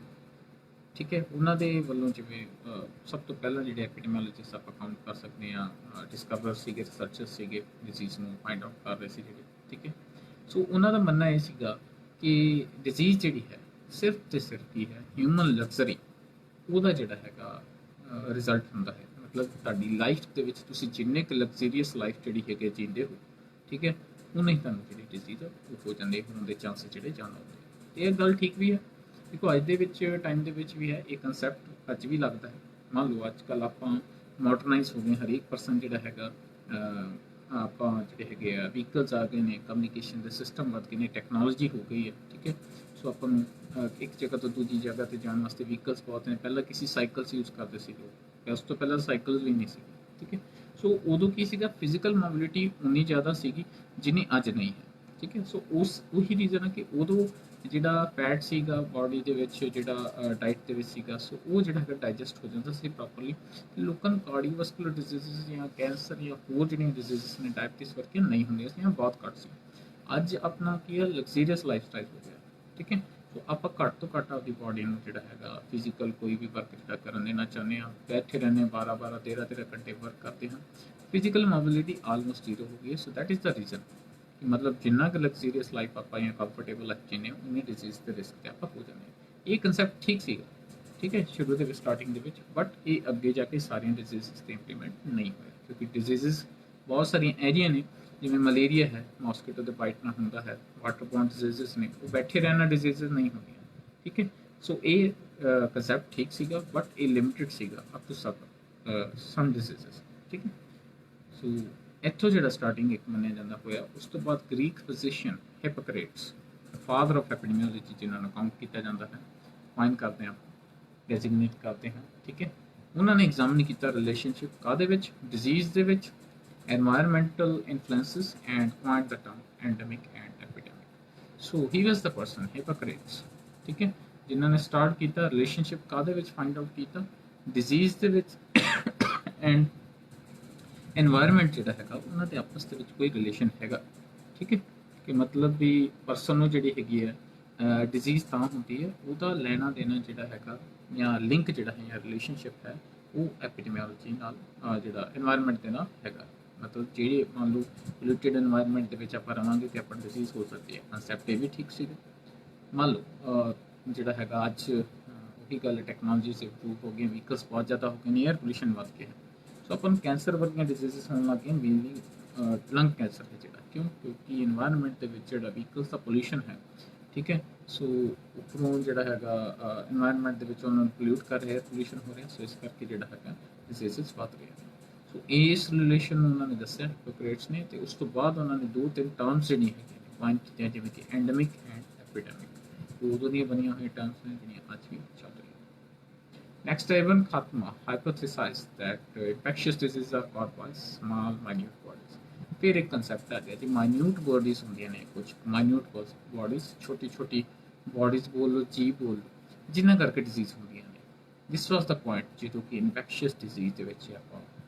ਠੀਕ ਹੈ ਉਹਨਾਂ ਦੇ ਵੱਲੋਂ ਜਿਵੇਂ ਸਭ ਤੋਂ ਪਹਿਲਾਂ ਜਿਹੜੇ ਐਪੀਡੈਮੀਓਲੋਜਿਸਟ ਆਪਾਂ ਕਾਊਂਟ ਕਰ ਸਕਦੇ ਹਾਂ ਡਿਸਕਵਰਰ ਸੀਗੇ ਰਿਸਰਚਰਸ ਸੀਗੇ ਡਿਜ਼ੀਜ਼ ਨੂੰ ਫਾਈਂਡ ਆਊਟ ਕਰ ਰਹੇ ਸੀ ਜਿਹੜੇ ਠੀਕ ਹੈ ਸੋ ਉਹਨਾਂ ਦਾ ਮੰਨਣਾ ਇਹ ਸੀਗਾ ਕਿ ਡਿਜ਼ੀਜ਼ ਜਿਹੜੀ ਹੈ ਸਿਰਫ ਤੇ ਸਿਰਫ ਕੀ ਹੈ ਹਿਊਮਨ ਲਗਜ਼ਰੀ ਉਹਦਾ ਜਿਹੜਾ ਹੈਗਾ ਰਿਜ਼ਲਟ ਹੁੰਦਾ ਹੈ ਮਤਲਬ ਤੁਹਾਡੀ ਲਾਈਫ ਦੇ ਵਿੱਚ ਤੁਸੀਂ ਜਿੰਨੇ ਕੁ ਲਗਜ਼ਰੀਅਸ ਲਾਈਫ ਜਿਹੜੀ ਹੈਗੇ ਜੀਂਦੇ ਹੋ ਠੀਕ ਹੈ ਉਹਨੇ ਤੁਹਾਨੂੰ ਜਿਹੜੀ ਡਿਜ਼ੀਜ਼ ਉਹ ਹੋ ਜਾਂਦੇ ਹੋਣ ਦੇ ਚਾਂਸਸ ਜਿਹੜੇ ਜ਼ਿਆਦਾ ਹੁੰਦੇ ਤੇ ਇਹ ਗੱਲ ਠੀਕ ਵੀ ਹੈ ਦੇਖੋ ਅੱਜ ਦੇ ਵਿੱਚ ਟਾਈਮ ਦੇ ਵਿੱਚ ਵੀ ਹੈ ਇਹ ਕਨਸੈਪਟ ਅੱਜ ਵੀ ਲੱਗਦਾ ਹੈ ਮੰਨ ਲਓ ਅੱਜ ਕੱਲ੍ਹ ਆਪਾਂ ਮਾਡਰਨਾਈਜ਼ ਹੋ ਗਏ ਹਰੇਕ ਪਰਸਨ ਜਿਹੜਾ ਹੈਗਾ ਆਪਾਂ ਜਿਹੜੇ ਹੈਗੇ ਆ ਵਹੀਕਲਸ ਆ ਗਏ ਨੇ ਕਮਿਊਨੀਕੇਸ਼ਨ ਦੇ ਸਿਸਟਮ ਵੱਧ ਗਏ ਨੇ ਟੈਕਨੋਲੋਜੀ ਹੋ ਗਈ ਹੈ ਠੀਕ ਹੈ ਸੋ ਆਪਾਂ ਨੂੰ ਇੱਕ ਜਗ੍ਹਾ ਤੋਂ ਦੂਜੀ ਜਗ੍ਹਾ ਤੇ ਜਾਣ ਵਾਸਤੇ ਵਹੀਕਲਸ ਬਹੁਤ ਨੇ ਪਹਿਲਾਂ ਕਿਸੇ ਸਾਈਕਲਸ ਯੂਜ਼ ਕਰਦੇ ਸੀ ਲੋਕ ਉਸ ਤੋਂ ਪਹਿਲਾਂ ਸਾਈਕਲਸ ਵੀ ਨਹੀਂ ਸੀ ਠੀਕ ਹੈ ਸੋ ਉਦੋਂ ਕੀ ਸੀਗਾ ਫਿਜ਼ੀਕਲ ਮੋਬਿਲਿਟੀ ਉਨੀ ਜ਼ਿਆਦਾ ਸੀਗੀ ਜਿੰਨੀ ਅੱਜ ਨਹੀਂ ਹੈ ਠੀਕ ਹੈ ਸੋ ਉਹੀ ਰੀਜ਼ਨ ਹੈ ਕਿ ਉਦੋਂ ਜਿਹੜਾ ਫੈਟ ਸੀਗਾ ਬਾਡੀ ਦੇ ਵਿੱਚ ਜਿਹੜਾ ਡਾਈਟ ਦੇ ਵਿੱਚ ਸੀਗਾ ਸੋ ਉਹ ਜਿਹੜਾ ਹੈਗਾ ਡਾਈਜੈਸਟ ਹੋ ਜਾਂਦਾ ਸੀ ਪ੍ਰੋਪਰਲੀ ਲੋਕਾਂ ਨੂੰ ਕਾਰਡੀਓਵਾਸਕੂਲਰ ਡਿਜ਼ੀਜ਼ਸ ਜਾਂ ਕੈਂਸਰ ਜਾਂ ਹੋਰ ਜਿਹੜੀਆਂ ਡਿਜ਼ੀਜ਼ਸ ਨੇ ਡਾਇਬਟੀਜ਼ ਵਰਗੀਆਂ ਨਹੀਂ ਹੁੰਦੀਆਂ ਸੀ ਜਾਂ ਬਹੁਤ ਘੱਟ ਸੀ ਅੱਜ ਆਪਣਾ ਕੀ ਹੈ ਲਗਜ਼ਰੀਅਸ ਲਾਈਫ ਸਟਾਈਲ ਹੋ ਗਿਆ ਠੀਕ ਹੈ ਸੋ ਆਪਾਂ ਘੱਟ ਤੋਂ ਘੱਟ ਆਪਦੀ ਬਾਡੀ ਨੂੰ ਜਿਹੜਾ ਹੈਗਾ ਫਿਜ਼ੀਕਲ ਕੋਈ ਵੀ ਵਰਕ ਜਿਹੜਾ ਕਰਨ ਦੇਣਾ ਚਾਹੁੰਦੇ ਹਾਂ ਬੈਠੇ ਰਹਿੰਦੇ 12 13 ਘੰਟੇ ਵਰਕ ਕਰਦੇ ਹਾਂ ਫਿਜ਼ੀਕਲ ਮੋਬਿਲਿਟੀ ਆਲਮੋਸਟ ਜ਼ੀਰੋ ਹੋ ਗਈ ਸੋ ਦੈਟ ਇਜ਼ ਦਾ ਰੀਜ਼ਨ ਕਿ ਮਤਲਬ ਜਿੰਨਾ ਕੁ ਲਗਜ਼ਰੀਅਸ ਲਾਈਫ ਆਪਾਂ ਜਾਂ ਕੰਫਰਟੇਬਲ ਲਾਈਫ ਜੀਨੇ ਉਨੀ ਡਿਜ਼ੀਜ਼ ਦੇ ਰਿਸਕ ਤੇ ਆਪਾਂ ਹੋ ਜਾਂਦੇ ਹਾਂ ਇਹ ਕਨਸੈਪਟ ਠੀਕ ਸੀਗਾ ਠੀਕ ਹੈ ਸ਼ੁਰੂ ਦੇ ਸਟਾਰਟਿੰਗ ਦੇ ਵਿੱਚ ਬਟ ਇਹ ਅੱਗੇ ਜਾ ਕੇ ਸਾਰੀਆਂ ਡਿਜ਼ੀਜ਼ਸ ਤੇ ਇੰਪਲੀਮੈਂਟ ਨਹੀਂ ਹੋਇਆ ਕਿਉਂਕਿ ਡਿਜ਼ੀਜ਼ਸ ਬਹੁਤ ਸਾਰੀਆਂ ਐਰੀਆਂ ਨੇ ਜਿਵੇਂ ਮਲੇਰੀਆ ਹੈ ਮੋਸਕੀਟੋ ਦੇ ਬਾਈਟ ਨਾਲ ਹੁੰਦਾ ਹੈ ਵਾਟਰਬੋਰਨ ਡਿਜ਼ੀਜ਼ਸ ਨੇ ਉਹ ਬੈਠੇ ਰਹਿਣਾ ਡਿਜ਼ੀਜ਼ਸ ਨਹੀਂ ਹੁੰਦੀਆਂ ਠੀਕ ਹੈ ਸੋ ਇਹ ਕਨਸੈਪਟ ਠੀਕ ਸੀਗਾ ਬਟ ਇਹ ਲਿਮਿਟਡ ਸੀਗਾ ਅਪ ਟੂ ਸਮ ਡਿਜ਼ੀਜ਼ਸ ਠੀਕ ਹੈ ਸੋ ਇੱਥੋਂ ਜਿਹੜਾ ਸਟਾਰਟਿੰਗ ਇੱਕ ਮੰਨਿਆ ਜਾਂਦਾ ਹੋਇਆ ਉਸ ਤੋਂ ਬਾਅਦ Greek physician Hippocrates father of ਐਪੀਡੈਮੀਓਲੋਜੀ ਜਿਨ੍ਹਾਂ ਨੂੰ ਕਾਊਂਟ ਕੀਤਾ ਜਾਂਦਾ ਹੈ ਫਾਈਨ ਕਰਦੇ ਹਾਂ ਡੈਜ਼ਿਗਨੇਟ ਕਰਦੇ ਹਾਂ ਠੀਕ ਹੈ ਉਹਨਾਂ ਨੇ ਐਗਜ਼ਾਮਿਨ ਕੀਤਾ ਰਿਲੇਸ਼ਨਸ਼ਿਪ ਕਾਹਦੇ ਵਿੱਚ ਡਿਜ਼ੀਜ਼ ਦੇ ਵਿੱਚ environmental influences and coined the term endemic and epidemic so he was the person Hippocrates ठीक है जिन्होंने स्टार्ट किया रिलेशनशिप कादे विच फाइंड आउट किया disease they which and environment जिहड़ा हैगा उन्हां दे आपस दे विच कोई रिलेशन हैगा ठीक है कि मतलब भी पर्सन नूं जिहड़ी हैगी है डिजीज तां हुंदी है ਉਹਦਾ ਲੈਣਾ ਦੇਣਾ ਜਿਹੜਾ ਹੈਗਾ ਜਾਂ ਲਿੰਕ ਜਿਹੜਾ ਹੈ ਜਾਂ ਰਿਲੇਸ਼ਨਸ਼ਿਪ ਹੈ ਉਹ ਐਪੀਡੈਮੀਓਲੋਜੀ ਨਾਲ ਜਿਹੜਾ এনवायरनमेंट ਦੇ ਨਾਲ ਹੈਗਾ ਮਤਲਬ ਜਿਹੜੇ ਮੰਨ ਲਓ ਪੋਲਿਊਟਡ এনवायरनमेंट ਦੇ ਵਿੱਚ ਆਪਾਂ ਰਵਾਂਗੇ ਤੇ ਆਪਾਂ ਡਿਜ਼ੀਜ਼ ਹੋ ਸਕਦੀ ਹੈ ਕਨਸੈਪਟ ਇਹ ਵੀ ਠੀਕ ਸੀਗਾ ਮੰਨ ਲਓ ਜਿਹੜਾ ਹੈਗਾ ਅੱਜ ਉਹੀ ਗੱਲ ਟੈਕਨੋਲੋਜੀ ਸੇ ਇੰਪਰੂਵ ਹੋ ਗਈ ਵਹੀਕਲਸ ਬਹੁਤ ਜ਼ਿਆਦਾ ਹੋ ਗਏ ਨੇ 에ਅਰ ਪੋਲਿਊਸ਼ਨ ਵੱਧ ਗਿਆ ਸੋ ਆਪਾਂ ਨੂੰ ਕੈਂਸਰ ਵਰਗੀਆਂ ਡਿਜ਼ੀਜ਼ਸ ਹੋਣ ਲੱਗ ਗਈਆਂ ਮੇਨਲੀ ਲੰਗ ਕੈਂਸਰ ਹੈ ਜਿਹੜਾ ਕਿਉਂ ਕਿਉਂਕਿ এনवायरनमेंट ਦੇ ਵਿੱਚ ਜਿਹੜਾ ਵਹੀਕਲਸ ਦਾ ਪੋਲਿਊਸ਼ਨ ਹੈ ਠੀਕ ਹੈ ਸੋ ਉੱਪਰੋਂ ਜਿਹੜਾ ਹੈਗਾ এনवायरनमेंट ਦੇ ਵਿੱਚ ਉਹਨਾਂ ਨੂੰ ਪੋਲਿਊਟ ਕਰ ਰਿਹਾ ਪੋਲਿਊਸ਼ਨ ਹੋ ਰਿਹਾ ਸੋ ਇਸ ਕਰਕੇ ਜਿਹੜਾ ਹੈਗਾ ਡਿਜ਼ੀਜ਼ਸ ਵੱਧ ਰਹੇ ਸੋ ਇਸ ਰਿਲੇਸ਼ਨ ਨੂੰ ਉਹਨਾਂ ਨੇ ਦੱਸਿਆ ਹਿਪੋਕਰੇਟਸ ਨੇ ਤੇ ਉਸ ਤੋਂ ਬਾਅਦ ਉਹਨਾਂ ਨੇ ਦੋ ਤਿੰਨ ਟਰਮਸ ਜਿਹੜੀਆਂ ਹੈਗੀਆਂ ਨੇ ਪੁਆਇੰਟ ਕੀਤੀਆਂ ਜਿਵੇਂ ਕਿ ਐਂਡੈਮਿਕ ਐਂਡ ਐਪੀਡੈਮਿਕ ਉਦੋਂ ਦੀਆਂ ਬਣੀਆਂ ਹੋਈਆਂ ਟਰਮਸ ਨੇ ਜਿਹੜੀਆਂ ਅੱਜ ਵੀ ਚੱਲ ਰਹੀਆਂ ਨੈਕਸਟ ਇਵਨ ਖਾਤਮਾ hypothesize that infectious disease are caused by small minute bodies ਫਿਰ ਇੱਕ ਕਨਸੈਪਟ ਆ ਗਿਆ ਜੀ ਮਾਈਨਿਊਟ ਬੋਡੀਜ਼ ਹੁੰਦੀਆਂ ਨੇ ਕੁਝ ਮਾਈਨਿਊਟ ਬੋਡੀਜ਼ ਛੋਟੀ ਛੋਟੀ ਬੋਡੀਜ਼ ਬੋਲ ਜੀਵ ਬੋਲ ਜਿਨ੍ਹਾਂ ਕਰਕੇ ਡਿਜ਼ੀਜ਼ ਹੁੰਦੀਆਂ ਨੇ ਦਿਸ ਵਾਸ ਦਾ ਪੁਆਇੰਟ ਜਦੋਂ ਕਿ ਇਨਫੈਕਸ਼ੀਅਸ ਡਿਜ਼ੀਜ਼ ਦੇ ਵਿੱਚ ਆਪਾਂ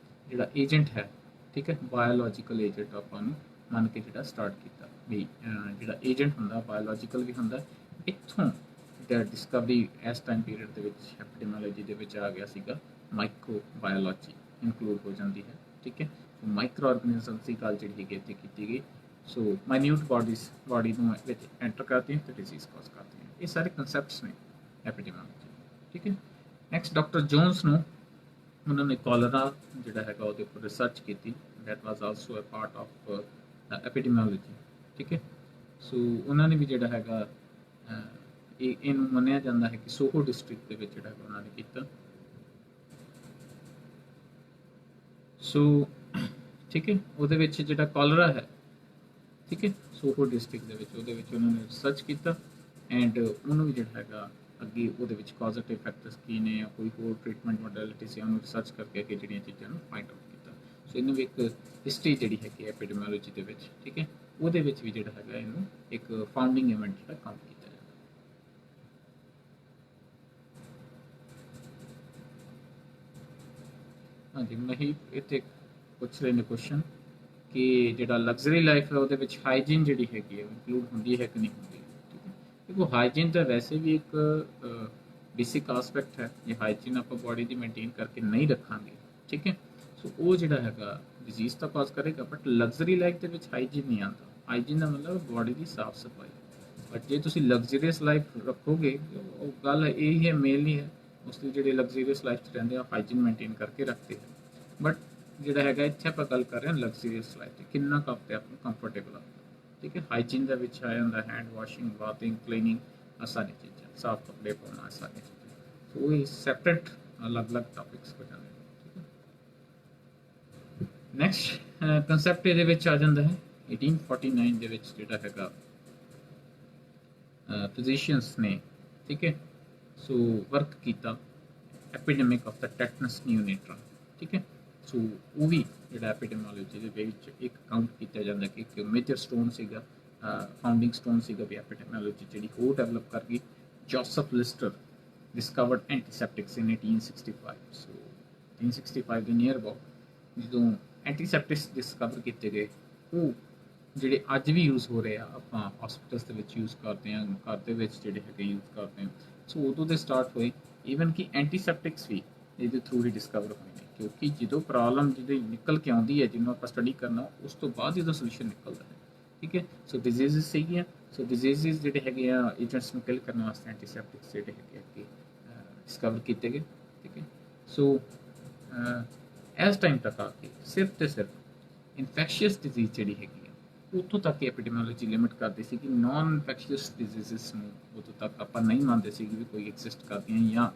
ਜਿਹੜਾ ਏਜੰਟ ਹੈ ਠੀਕ ਹੈ ਬਾਇਓਲੋਜੀਕਲ ਏਜੰਟ ਆਪਾਂ ਨੂੰ ਮੰਨ ਕੇ ਜਿਹੜਾ ਸਟਾਰਟ ਕੀਤਾ ਵੀ ਜਿਹੜਾ ਏਜੰਟ ਹੁੰਦਾ ਬਾਇਓਲੋਜੀਕਲ ਵੀ ਹੁੰਦਾ ਇੱਥੋਂ ਦਾ ਡਿਸਕਵਰੀ ਇਸ ਟਾਈਮ ਪੀਰੀਅਡ ਦੇ ਵਿੱਚ ਐਪੀਡੈਮੀਓਲੋਜੀ ਦੇ ਵਿੱਚ ਆ ਗਿਆ ਸੀਗਾ ਮਾਈਕਰੋ ਬਾਇਓਲੋਜੀ ਇਨਕਲੂਡ ਹੋ ਜਾਂਦੀ ਹੈ ਠੀਕ ਹੈ ਸੋ ਮਾਈਕਰੋ ਆਰਗੈਨਿਜ਼ਮ ਦੀ ਗੱਲ ਜਿਹੜੀ ਹੈਗੀ ਇੱਥੇ ਕੀਤੀ ਗਈ ਸੋ ਮਾਈਨਿਊਟ ਬਾਡੀ ਨੂੰ ਵਿੱਚ ਐਂਟਰ ਕਰਦੀਆਂ ਤੇ ਡਿਜ਼ੀਜ਼ ਕਾਜ਼ ਕਰਦੀਆਂ ਇਹ ਸਾਰੇ ਕਨਸੈਪਟਸ ਨੇ ਐਪੀਡੈਮੀਓਲੋਜੀ ਠੀਕ ਹੈ ਨੈਕਸਟ ਡਾਕਟਰ ਜੋਨਸ ਨੂੰ ਉਹਨਾਂ ਨੇ ਕੋਲਰਾ ਜਿਹੜਾ ਹੈਗਾ ਉਹਦੇ ਉੱਪਰ ਰਿਸਰਚ ਕੀਤੀ that was also a part of epidemiology ਠੀਕ ਹੈ ਸੋ ਉਹਨਾਂ ਨੇ ਵੀ ਜਿਹੜਾ ਹੈਗਾ ਇਹਨੂੰ ਮੰਨਿਆ ਜਾਂਦਾ ਹੈ ਕਿ ਸੋਹੋ ਡਿਸਟ੍ਰਿਕਟ ਦੇ ਵਿੱਚ ਜਿਹੜਾ ਉਹਨਾਂ ਨੇ ਕੀਤਾ। ਸੋ ਠੀਕ ਹੈ, ਉਹਦੇ ਵਿੱਚ ਜਿਹੜਾ ਕਾਲਰਾ ਹੈ, ਠੀਕ ਹੈ, ਸੋਹੋ ਡਿਸਟ੍ਰਿਕਟ ਦੇ ਵਿੱਚ ਉਹਦੇ ਵਿੱਚ ਉਹਨਾਂ ਨੇ ਰਿਸਰਚ ਕੀਤਾ ਐਂਡ ਉਹਨੂੰ ਵੀ ਜਿਹੜਾ ਹੈਗਾ ਅੱਗੇ ਉਹਦੇ ਵਿੱਚ ਕਾਜ਼ੇਟਿਵ ਫੈਕਟਰਸ ਕੀ ਨੇ ਜਾਂ ਕੋਈ ਹੋਰ ਟ੍ਰੀਟਮੈਂਟ ਮੋਡੈਲਿਟੀ ਸੀ ਉਹਨੂੰ ਰਿਸਰਚ ਕਰਕੇ ਅੱਗੇ ਜਿਹੜੀਆਂ ਚੀਜ਼ਾਂ ਨੂੰ ਫਾਈਂਡ ਆਊਟ ਕੀਤਾ। ਸੋ ਇਹਨੂੰ ਵੀ ਇੱਕ ਹਿਸਟਰੀ ਜਿਹੜੀ ਹੈਗੀ ਐਪੀਡੈਮੀਓਲੋਜੀ ਦੇ ਵਿੱਚ, ਠੀਕ ਹੈ, ਉਹਦੇ ਵਿੱਚ ਵੀ ਜਿਹੜਾ ਹੈਗਾ ਇਹਨੂੰ ਇੱਕ ਫਾਊਂਡਿੰਗ ਇਵੈਂਟ ਜਿਹੜਾ ਕੰਮ ਕੀਤਾ ਜਾਂਦਾ। ਹਾਂਜੀ, ਨਹੀਂ ਇੱਥੇ ਪੁੱਛ ਰਹੇ ਨੇ ਕੁਐਸਚਨ ਕਿ ਜਿਹੜਾ ਲਗਜ਼ਰੀ ਲਾਈਫ ਹੈ ਉਹਦੇ ਵਿੱਚ ਹਾਈਜੀਨ ਜਿਹੜੀ ਹੈਗੀ ਹੈ ਇਨਕਲੂਡ ਹੁੰਦੀ ਹੈ ਕਿ ਨਹੀਂ ਹੁੰਦੀ। ਠੀਕ ਹੈ, ਦੇਖੋ ਹਾਈਜੀਨ ਤਾਂ ਵੈਸੇ ਵੀ ਇੱਕ ਬੇਸਿਕ ਆਸਪੈਕਟ ਹੈ। ਜੇ ਹਾਈਜੀਨ ਆਪਾਂ ਬਾਡੀ ਦੀ ਮੇਨਟੇਨ ਕਰਕੇ ਨਹੀਂ ਰੱਖਾਂਗੇ, ਠੀਕ ਹੈ, ਸੋ ਉਹ ਜਿਹੜਾ ਹੈਗਾ ਡਿਜ਼ੀਜ਼ ਤਾਂ ਕਾਜ਼ ਕਰੇਗਾ, ਬਟ ਲਗਜ਼ਰੀ ਲਾਈਫ ਦੇ ਵਿੱਚ ਹਾਈਜੀਨ ਨਹੀਂ ਆਉਂਦਾ। ਹਾਈਜੀਨ ਦਾ ਮਤਲਬ ਬਾਡੀ ਦੀ ਸਾਫ ਸਫਾਈ। ਬਟ ਜੇ ਤੁਸੀਂ ਲਗਜ਼ਰੀਅਸ ਲਾਈਫ ਰੱਖੋਗੇ, ਉਹ ਗੱਲ ਇਹ ਹੀ ਹੈ, ਮੇਲ ਨਹੀਂ ਹੈ, ਮੋਸਟਲੀ ਜਿਹੜੇ ਲਗਜ਼ਰੀਅਸ ਲਾਈਫ 'ਚ ਰਹਿੰਦੇ ਆ ਹਾਈਜੀਨ ਮੇਨਟੇਨ ਕਰਕੇ ਰੱਖਦੇ ਆ। ਬਟ ਜਿਹੜਾ ਹੈਗਾ ਇੱਥੇ ਆਪਾਂ ਗੱਲ ਕਰ ਰਹੇ ਹਾਂ ਲਗਜ਼ਰੀਅਸ ਲਾਈਫ ਦੀ, ਕਿੰਨਾ ਕੁ ਆਪਣੇ ਆਪ ਨੂੰ ਕੰਫਰਟੇਬਲ ਆ। ਠੀਕ ਹੈ, ਹਾਈਜੀਨ ਦਾ ਵਿੱਚ ਆ ਜਾਂਦਾ ਹੈਂਡ ਵਾਸ਼ਿੰਗ, ਬਾਥਿੰਗ, ਕਲੀਨਿੰਗ, ਆ ਸਾਰੀਆਂ ਚੀਜ਼ਾਂ, ਸਾਫ ਕੱਪੜੇ ਪਾਉਣਾ, ਸਾਰੀਆਂ ਚੀਜ਼ਾਂ। ਸੋ ਇਹ ਸੈਪਰੇਟ ਅਲੱਗ-ਅਲੱਗ ਟੌਪਿਕਸ ਹੋ ਜਾਂਦੇ ਨੇ। ਠੀਕ ਹੈ, ਨੈਕਸਟ ਕਨਸੈਪਟ ਇਹਦੇ ਵਿੱਚ ਆ ਜਾਂਦਾ ਹੈ 1849 ਦੇ ਵਿੱਚ ਜਿਹੜਾ ਹੈਗਾ ਫਿਜ਼ੀਸ਼ੀਅਨਸ ਨੇ, ਠੀਕ ਹੈ, ਸੋ ਵਰਕ ਕੀਤਾ ਐਪੀਡੈਮਿਕ ਆਫ ਦਾ ਟੈਟਨਸ ਨਿਓਨੇਟਰਾ। ਠੀਕ ਹੈ, ਸੋ ਉਹ ਵੀ ਜਿਹੜਾ ਐਪੀਡੈਮੋਲੋਜੀ ਦੇ ਵਿੱਚ ਇੱਕ ਕਾਊਂਟ ਕੀਤਾ ਜਾਂਦਾ ਕਿ ਇੱਕ ਮੇਜਰ ਸਟੋਨ ਸੀਗਾ, ਫਾਊਂਡਿੰਗ ਸਟੋਨ ਸੀਗਾ ਵੀ ਐਪੀਡੈਮੋਲੋਜੀ ਜਿਹੜੀ ਉਹ ਡਿਵੈਲਪ ਕਰ ਗਈ। ਜੋਸਫ ਲਿਸਟਰ ਡਿਸਕਵਰਡ ਐਂਟੀਸੈਪਟਿਕਸ ਇਨ 1865। ਸੋ 1865 ਦੇ ਨੀਅਰ ਅਬਾਊਟ ਜਦੋਂ ਐਂਟੀਸੈਪਟਿਕਸ ਡਿਸਕਵਰ ਕੀਤੇ ਗਏ, ਉਹ ਜਿਹੜੇ ਅੱਜ ਵੀ ਯੂਜ਼ ਹੋ ਰਹੇ ਆ, ਆਪਾਂ ਹਸਪੀਟਲਸ ਦੇ ਵਿੱਚ ਯੂਜ਼ ਕਰਦੇ ਹਾਂ, ਘਰ ਦੇ ਵਿੱਚ ਜਿਹੜੇ ਹੈਗੇ ਯੂਜ਼ ਕਰਦੇ ਹਾਂ। ਸੋ ਉਦੋਂ ਦੇ ਸਟਾਰਟ ਹੋਏ, ਈਵਨ ਕਿ ਐਂਟੀਸੈਪਟਿਕਸ ਵੀ ਇਹਦੇ ਥਰੂ ਹੀ ਡਿਸਕਵਰ ਹੋਏ ਨੇ, ਕਿਉਂਕਿ ਜਦੋਂ ਪ੍ਰੋਬਲਮ ਜਿਹੜੀ ਨਿਕਲ ਕੇ ਆਉਂਦੀ ਹੈ, ਜਿਹਨੂੰ ਆਪਾਂ ਸਟੱਡੀ ਕਰਨਾ, ਉਸ ਤੋਂ ਬਾਅਦ ਇਹਦਾ ਸੋਲੂਸ਼ਨ ਨਿਕਲਦਾ ਹੈ। ਠੀਕ ਹੈ, ਸੋ ਡਿਜ਼ੀਜ਼ਸ ਸੀਗੀਆਂ, ਸੋ ਡਿਜ਼ੀਜ਼ਸ ਜਿਹੜੇ ਹੈਗੇ ਆ ਏਜੰਟਸ ਨੂੰ ਕਿਲ ਕਰਨ ਵਾਸਤੇ ਐਂਟੀਸੈਪਟਿਕਸ ਜਿਹੜੇ ਹੈਗੇ ਅੱਗੇ ਡਿਸਕਵਰ ਕੀਤੇ ਗਏ। ਠੀਕ ਹੈ, ਸੋ ਇਸ ਟਾਈਮ ਤੱਕ ਆ ਕੇ ਸਿਰਫ ਤੇ ਸਿਰਫ ਇਨਫੈਕਸ਼ੀਅਸ ਡਿਜ਼ੀਜ਼ ਜਿਹੜੀ ਹੈਗੀ ਆ ਉੱਥੋਂ ਤੱਕ ਐਪੀਡੈਮੋਲੋਜੀ ਲਿਮਿਟ ਕਰਦੀ ਸੀ ਕਿ ਨਾਨ ਇਨਫੈਕਸ਼ੀਅਸ ਡਿਜ਼ੀਜ਼ਸ ਨੂੰ ਉਦੋਂ ਤੱਕ ਆਪਾਂ ਨਹੀਂ ਮੰਨਦੇ ਸੀ ਕਿ ਵੀ ਕੋਈ ਐਗਜ਼ਿਸਟ ਕਰਦੀਆਂ, ਜਾਂ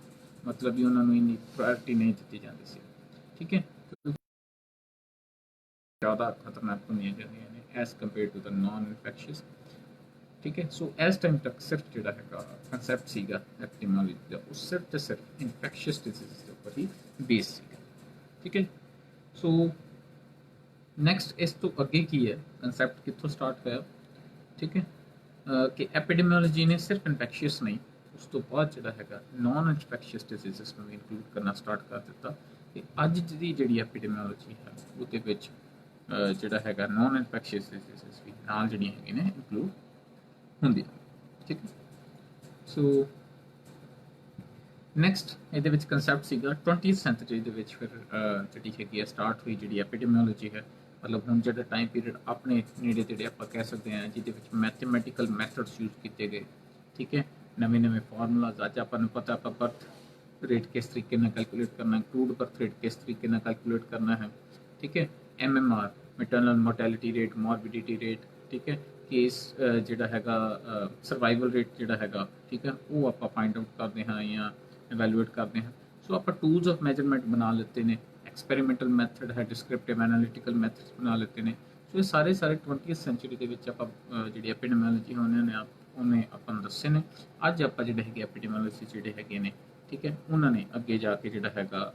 ਮਤਲਬ ਵੀ ਉਹਨਾਂ ਨੂੰ ਇੰਨੀ ਪ੍ਰਾਇੋਰਟੀ ਨਹੀਂ ਦਿੱਤੀ ਜਾਂਦੀ ਸੀ। ਠੀਕ ਹੈ, ਜ਼ਿਆਦਾ ਖਤਰਨਾਕ ਹੁੰਦੀਆਂ ਜਾਂਦੀਆਂ ਨੇ as compare to the non infectious. ਠੀਕ ਹੈ, ਸੋ ਇਸ ਟਾਈਮ ਤੱਕ ਸਿਰਫ ਜਿਹੜਾ ਹੈਗਾ ਕਨਸੈਪਟ ਸੀਗਾ ਐਪੀਡੈਮੋਲੋਜੀ ਦਾ, ਉਹ ਸਿਰਫ ਤੇ ਸਿਰਫ ਇਨਫੈਕਸ਼ੀਅਸ ਡਿਜ਼ੀਜ਼ ਦੇ ਉੱਪਰ ਹੀ ਬੇਸ ਸੀਗਾ। ਠੀਕ ਹੈ, ਸੋ ਨੈਕਸਟ ਇਸ ਤੋਂ ਅੱਗੇ ਕੀ ਹੈ, ਕਨਸੈਪਟ ਕਿੱਥੋਂ ਸਟਾਰਟ ਹੋਇਆ। ਠੀਕ ਹੈ, ਕਿ ਐਪੀਡੈਮੋਲੋਜੀ ਨੇ ਸਿਰਫ ਇਨਫੈਕਸ਼ੀਅਸ ਨਹੀਂ, ਉਸ ਤੋਂ ਬਾਅਦ ਜਿਹੜਾ ਹੈਗਾ ਨਾਨ ਇਨਫੈਕਸ਼ੀਅਸ ਡਿਜ਼ੀਜ਼ਸ ਨੂੰ ਇਨਕਲੂਡ ਕਰਨਾ ਸਟਾਰਟ ਕਰ ਦਿੱਤਾ। ਕਿ ਅੱਜ ਦੀ ਜਿਹੜੀ ਐਪੀਡੈਮੋਲੋਜੀ ਹੈ ਉਹਦੇ ਵਿੱਚ ਜਿਹੜਾ ਹੈਗਾ ਨਾਨ ਇਨਫੈਕਸ਼ੀਅਸ ਡਿਜ਼ੀਜ਼ਸ ਵੀ ਨਾਲ ਜਿਹੜੀਆਂ ਹੈਗੀਆਂ ਨੇ ਇਨਕਲੂਡ ਹੁੰਦੀਆਂ। ਠੀਕ ਹੈ, ਸੋ ਨੈਕਸਟ ਇਹਦੇ ਵਿੱਚ ਕਨਸੈਪਟ ਸੀਗਾ 20th ਸੈਂਚੁਰੀ ਦੇ ਵਿੱਚ ਫਿਰ ਜਿਹੜੀ ਹੈਗੀ ਹੈ ਸਟਾਰਟ ਹੋਈ ਜਿਹੜੀ ਐਪੀਡੈਮੋਲੋਜੀ ਹੈ। ਮਤਲਬ ਹੁਣ ਜਿਹੜਾ ਟਾਈਮ ਪੀਰੀਅਡ ਆਪਣੇ ਨੇੜੇ ਤੇੜੇ ਆਪਾਂ ਕਹਿ ਸਕਦੇ ਹਾਂ, ਜਿਹਦੇ ਵਿੱਚ ਮੈਥਮੈਟੀਕਲ ਮੈਥਡਸ ਯੂਜ਼ ਕੀਤੇ ਗਏ। ਠੀਕ ਹੈ, ਨਵੇਂ ਫਾਰਮੂਲਾਜ਼, ਅੱਜ ਆਪਾਂ ਨੂੰ ਪਤਾ ਆਪਾਂ ਬਰਥ ਰੇਟ ਕਿਸ ਤਰੀਕੇ ਨਾਲ ਕੈਲਕੂਲੇਟ ਕਰਨਾ ਹੈ, ਕਰੂਡ ਬਰਥ ਰੇਟ ਕਿਸ ਤਰੀਕੇ ਨਾਲ ਕੈਲਕੂਲੇਟ ਕਰਨਾ ਹੈ। ਠੀਕ ਹੈ, MMR maternal mortality rate, morbidity rate, ਠੀਕ ਹੈ, ਕੇਸ ਜਿਹੜਾ ਹੈਗਾ ਸਰਵਾਈਵਲ ਰੇਟ ਜਿਹੜਾ ਹੈਗਾ, ਠੀਕ ਹੈ, ਉਹ ਆਪਾਂ ਫਾਈਂਡ ਆਊਟ ਕਰਦੇ ਹਾਂ ਜਾਂ ਇਵੈਲੂਏਟ ਕਰਦੇ ਹਾਂ। ਸੋ ਆਪਾਂ ਟੂਲਸ ਆਫ ਮੈਜਰਮੈਂਟ ਬਣਾ ਲਿੱਤੇ ਨੇ, ਐਕਸਪੈਰੀਮੈਂਟਲ ਮੈਥਡ ਹੈ, ਡਿਸਕ੍ਰਿਪਟਿਵ ਐਨਾਲਿਟੀਕਲ ਮੈਥਡਸ ਬਣਾ ਲਿੱਤੇ ਨੇ। ਸੋ ਇਹ ਸਾਰੇ 20th ਸੈਂਚੁਰੀ ਦੇ ਵਿੱਚ ਆਪਾਂ ਜਿਹੜੀ ਐਪੀਡੈਮੋਲੋਜੀ ਉਹਨੇ ਆਪਾਂ ਨੂੰ ਦੱਸੇ ਨੇ। ਅੱਜ ਆਪਾਂ ਜਿਹੜੇ ਹੈਗੇ ਐਪੀਡੈਮੋਲੋਜੀ ਜਿਹੜੇ ਹੈਗੇ ਨੇ, ਠੀਕ ਹੈ, ਉਹਨਾਂ ਨੇ ਅੱਗੇ ਜਾ ਕੇ ਜਿਹੜਾ ਹੈਗਾ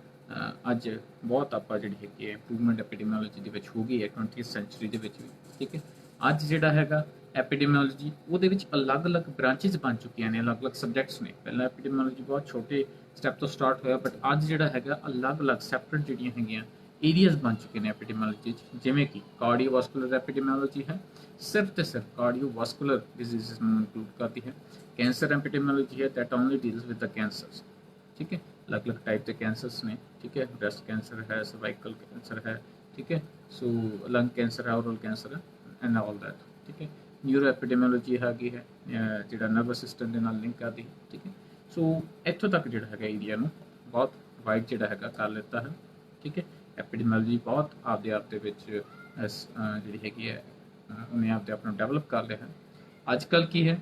ਅੱਜ ਬਹੁਤ ਆਪਾਂ ਜਿਹੜੀ ਹੈਗੀ ਹੈ ਇੰਪਰੂਵਮੈਂਟ ਐਪੀਡੈਮੋਲੋਜੀ ਦੇ ਵਿੱਚ ਹੋ ਗਈ ਹੈ 20th ਸੈਂਚੁਰੀ ਦੇ ਵਿੱਚ ਵੀ। ਠੀਕ ਹੈ, ਅੱਜ ਜਿਹੜਾ ਹੈਗਾ ਐਪੀਡੈਮੋਲੋਜੀ ਉਹਦੇ ਵਿੱਚ ਅਲੱਗ-ਅਲੱਗ ਬ੍ਰਾਂਚਿਸ ਬਣ ਚੁੱਕੀਆਂ ਨੇ, ਅਲੱਗ-ਅਲੱਗ ਸਬਜੈਕਟਸ ਨੇ। ਪਹਿਲਾਂ ਐਪੀਡੈਮੋਲੋਜੀ ਬਹੁਤ ਛੋਟੇ ਸਟੈਪ ਤੋਂ ਸਟਾਰਟ ਹੋਇਆ, ਬਟ ਅੱਜ ਜਿਹੜਾ ਹੈਗਾ ਅਲੱਗ-ਅਲੱਗ ਸੈਪਰੇਟ ਜਿਹੜੀਆਂ ਹੈਗੀਆਂ ਏਰੀਆਜ਼ ਬਣ ਚੁੱਕੇ ਨੇ ਐਪੀਡੈਮੋਲੋਜੀ 'ਚ। ਜਿਵੇਂ ਕਿ ਕਾਰਡੀਓਵਾਸਕੂਲਰ ਐਪੀਡੈਮੋਲੋਜੀ ਹੈ, ਸਿਰਫ ਤੇ ਸਿਰਫ ਕਾਰਡੀਓਵਾਸਕੂਲਰ ਡਿਜ਼ੀਜ਼ਸ ਨੂੰ ਇਨਕਲੂਡ ਕਰਦੀ ਹੈ। ਕੈਂਸਰ ਐਪੀਡੈਮੋਲੋਜੀ ਹੈ, that only deals with the cancers. ਠੀਕ ਹੈ, ਅਲੱਗ-ਅਲੱਗ ਟਾਈਪ ਦੇ ਕੈਂਸਰਸ ਨੇ। ਠੀਕ ਹੈ, ਬ੍ਰੈਸਟ ਕੈਂਸਰ ਹੈ, ਸਰਵਾਈਕਲ ਕੈਂਸਰ ਹੈ, ਠੀਕ ਹੈ, ਸੋ ਲੰਗ ਕੈਂਸਰ ਹੈ, ਓਰਲ ਕੈਂਸਰ ਹੈ ਐਂਡ ਆਲ ਦੈਟ। ਠੀਕ ਹੈ, ਨਿਊਰੋ ਐਪੀਡੈਮੋਲੋਜੀ ਹੈਗੀ ਹੈ, ਜਿਹੜਾ ਨਰਵਸ ਸਿਸਟਮ ਦੇ ਨਾਲ ਲਿੰਕ ਕਰਦੀ। ਠੀਕ ਹੈ, ਸੋ ਇੱਥੋਂ ਤੱਕ ਜਿਹੜਾ ਹੈਗਾ ਏਰੀਆ ਨੂੰ ਬਹੁਤ ਵਾਈਡ ਜਿਹੜਾ ਹੈਗਾ ਕਰ ਲਿੱਤਾ ਹੈ। ਠੀਕ ਹੈ, ਐਪੀਡੈਮੋਲੋਜੀ ਬਹੁਤ ਆਪਦੇ ਆਪ ਦੇ ਵਿੱਚ ਜਿਹੜੀ ਹੈਗੀ ਹੈ ਉਹਨੇ ਆਪਦੇ ਆਪ ਨੂੰ ਡਿਵੈਲਪ ਕਰ ਲਿਆ ਹੈ। ਅੱਜ ਕੱਲ੍ਹ ਕੀ ਹੈ,